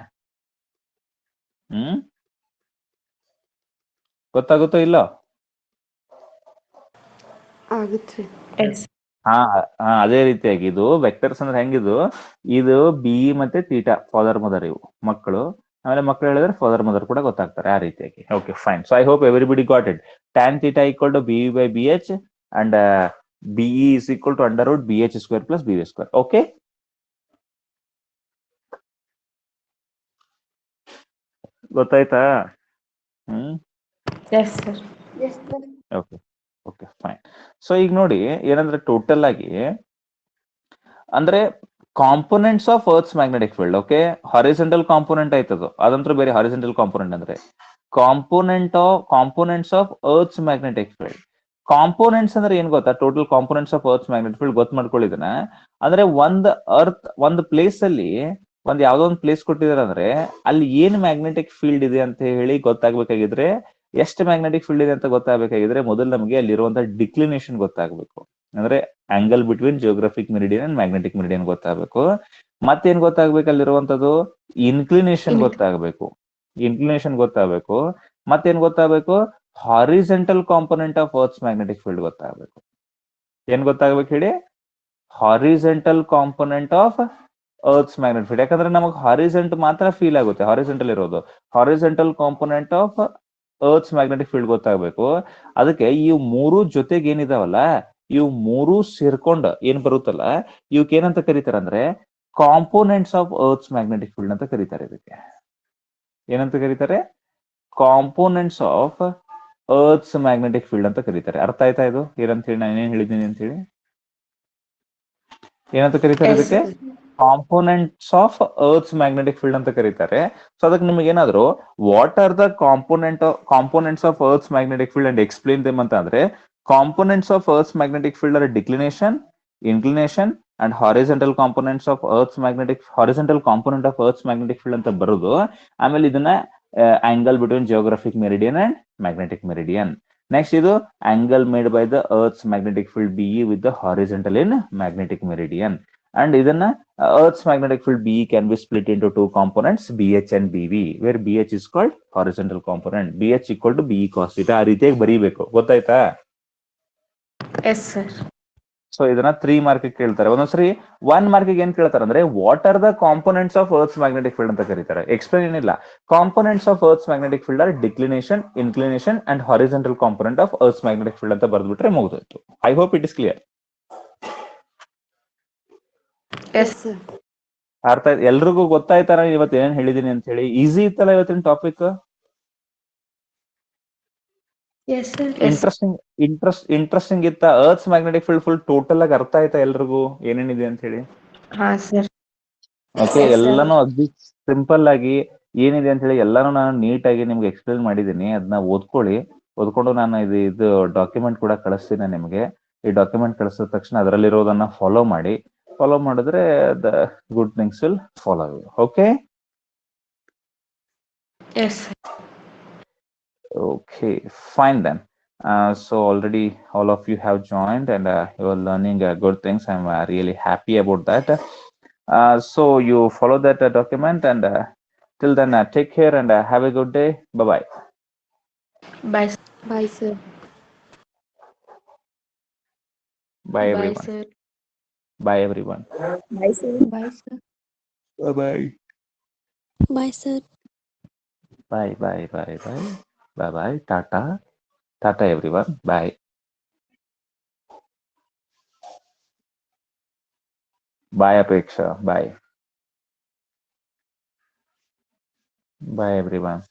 ಗೊತ್ತಾಗುತ್ತೋ ಇಲ್ಲೋ? ಹಾ, ಅದೇ ರೀತಿಯಾಗಿ ಇದು ವೆಕ್ಟರ್ಸ್ ಅಂದ್ರೆ ಹೆಂಗಿದು, ಇದು ಬಿಇ ಮತ್ತೆ ಥೀಟಾ ಫಾದರ್ ಮದರ್ ಇವು ಮಕ್ಕಳು. ಆಮೇಲೆ ಮಕ್ಕಳು ಹೇಳಿದ್ರೆ ಫಾದರ್ ಮದರ್ ಕೂಡ ಗೊತ್ತಾಗ್ತಾರೆ ಆ ರೀತಿಯಾಗಿ. Okay, fine. So I hope everybody got it. Tan theta equal to B E by B H and B E is equal to under root B H square plus B V square. Okay, ಗೊತ್ತಾಯ್ತಾ? Okay okay, fine. So ಈಗ ನೋಡಿ ಏನಂದ್ರೆ total ಆಗಿ ಅಂದ್ರೆ components of earth's magnetic field. Okay, horizontal component ಆಯ್ತದು, ಅದಂತೂ ಬೇರೆ. Horizontal component ಅಂದ್ರೆ components of earth's magnetic field. Components ಅಂದ್ರೆ ಏನ್ ಗೊತ್ತಾ, total components of earth's magnetic field ಗೊತ್ತು ಮಾಡ್ಕೊಳ್ಳಿದನ. ಅಂದ್ರೆ ಒಂದು ಪ್ಲೇಸ್ ಅಲ್ಲಿ ಯಾವ್ದೋ ಒಂದು ಪ್ಲೇಸ್ ಕೊಟ್ಟಿದಾರೆ ಅಂದ್ರೆ ಅಲ್ಲಿ ಏನ್ ಮ್ಯಾಗ್ನೆಟಿಕ್ ಫೀಲ್ಡ್ ಇದೆ ಅಂತ ಹೇಳಿ ಗೊತ್ತಾಗ್ಬೇಕಾಗಿದ್ರೆ, ಎಷ್ಟು ಮ್ಯಾಗ್ನೆಟಿಕ್ ಫೀಲ್ಡ್ ಇದೆ ಅಂತ ಗೊತ್ತಾಗಬೇಕಾಗಿದ್ರೆ ಮೊದಲು ನಮಗೆ ಅಲ್ಲಿರುವಂತಹ ಡಿಕ್ಲಿನೇಷನ್ ಗೊತ್ತಾಗಬೇಕು. ಅಂದ್ರೆ angle between geographic meridian and magnetic meridian ಗೊತ್ತಾಗಬೇಕು. ಮತ್ತೇನ್ ಗೊತ್ತಾಗ್ಬೇಕು, ಅಲ್ಲಿರುವಂತದ್ದು ಇನ್ಕ್ಲಿನೇಷನ್ ಗೊತ್ತಾಗಬೇಕು. ಮತ್ತೇನ್ ಗೊತ್ತಾಗಬೇಕು, horizontal component of earth's magnetic field ಗೊತ್ತಾಗಬೇಕು. ಏನ್ ಗೊತ್ತಾಗ್ಬೇಕು ಹೇಳಿ, horizontal component of earth's magnetic field. ಯಾಕಂದ್ರೆ ನಮಗೆ ಹಾರಿಜಾಂಟ್ ಮಾತ್ರ ಫೀಲ್ ಆಗುತ್ತೆ, ಹಾರಿಜಾಂಟಲ್ ಇರೋದು. Horizontal component of earth's magnetic field ಗೊತ್ತಾಗಬೇಕು. ಅದಕ್ಕೆ ಈ ಮೂರು ಜೊತೆಗೆ ಏನಿದಾವಲ್ಲ, ಇವು ಮೂರು ಸೇರ್ಕೊಂಡ್ ಏನ್ ಬರುತ್ತಲ್ಲ, ಇವಕ್ಕೆ ಏನಂತ ಕರೀತಾರೆ ಅಂದ್ರೆ components of earth's magnetic field ಅಂತ ಕರೀತಾರೆ. ಇದಕ್ಕೆ ಏನಂತ ಕರೀತಾರೆ, components of earth's magnetic field ಅಂತ ಕರೀತಾರೆ. ಅರ್ಥ ಆಯ್ತಾ ಇದು ಏನಂತ ಹೇಳಿ, ನಾನು ಏನೇನ್ ಹೇಳಿದ್ದೀನಿ ಅಂತ ಹೇಳಿ? ಏನಂತ ಕರೀತಾರೆ ಇದಕ್ಕೆ? Components of earth's magnetic field ಅಂತ ಕರೀತಾರೆ. ಸೊ ಅದಕ್ಕೆ ನಿಮ್ಗೆ ಏನಾದ್ರು what are the components of earth's magnetic field and explain them ಅಂತ ಅಂದ್ರೆ, components of earth's magnetic field are declination, inclination and horizontal components of horizontal component of earth's magnetic field ಅಂತ ಬರುದು. ಆಮೇಲೆ ಇದನ್ನ angle between geographic meridian and magnetic meridian. Next ಇದು angle made by the earth's magnetic field B E with the horizontal in magnetic meridian. And ಇದನ್ನ Earth's magnetic field BE can be split into two components, BH and BV, where BH is called horizontal component, BH equal to BE cos theta. ಆ ರೀತಿಯಾಗಿ ಬರೀಬೇಕು. ಗೊತ್ತಾಯ್ತಾ? Yes, sir. So ಇದನ್ನ 3 mark ಕೇಳ್ತಾರೆ. ಒಂದೊಂದ್ಸರಿ 1 mark ಏನ್ ಕೇಳ್ತಾರೆ ಅಂದ್ರೆ what are the components of earth's magnetic field ಅಂತ ಕರೀತಾರೆ. ಎಕ್ಸ್ಪ್ಲೇನ್ ಏನಿಲ್ಲ. Components of earth's magnetic field are declination, inclination and horizontal component of earth's magnetic field ಅಂತ ಬರ್ದ್ಬಿಟ್ರೆ ಮುಗಿದೋಯ್ತು. I hope it is clear. Yes sir. ಅರ್ಥ ಎಲ್ರಿಗೂ ಗೊತ್ತಾಯ್ತಾರ ಇವತ್ತು ಏನ್ ಹೇಳಿದೀನಿ ಅಂತ ಹೇಳಿ? ಈಸಿ ಇತ್ತಲ್ಲ ಇವತ್ತಿನ ಟಾಪಿಕ್? Yes sir. ಇಂಟ್ರೆಸ್ಟಿಂಗ್ ಇತ್ತ? Earth's magnetic field full total ಆಗಿ ಅರ್ಥ ಆಯ್ತಾ ಎಲ್ರಿಗೂ ಏನೇನಿದೆ ಅಂತ ಹೇಳಿ? ಹಾ ಸರ್. Okay, Yes, sir. ಎಲ್ಲಾನು ಅಗ್ದಿ ಸಿಂಪಲ್ ಆಗಿ ಏನಿದೆ ಅಂತ ಹೇಳಿ ಎಲ್ಲಾನು ನಾನು ನೀಟಾಗಿ ನಿಮ್ಗೆ ಎಕ್ಸ್ಪ್ಲೇನ್ ಮಾಡಿದ್ದೀನಿ. ಅದನ್ನ ಓದ್ಕೊಂಡು ನಾನು ಇದು ಡಾಕ್ಯುಮೆಂಟ್ ಕೂಡ ಕಳಿಸ್ತೀನಿ ನಿಮ್ಗೆ. ಈ ಡಾಕ್ಯುಮೆಂಟ್ ಕಳಿಸಿದ ತಕ್ಷಣ ಅದರಲ್ಲಿರೋದನ್ನ ಫಾಲೋ ಮಾಡಿದ್ರೆ the good things will follow you. Okay Yes, sir. Okay, fine then. So already all of you have joined and you are learning good things. I'm really happy about that. So you follow that document and till then take care and have a good day. Bye-bye. Bye, sir. Bye, sir. Bye Bye, everyone. sir. Bye everyone. Bye, sir. Bye, sir. Bye-bye. Bye, sir. Bye. Bye-bye. Tata. Tata everyone. Bye. Bye Apeksha. Bye. Bye everyone.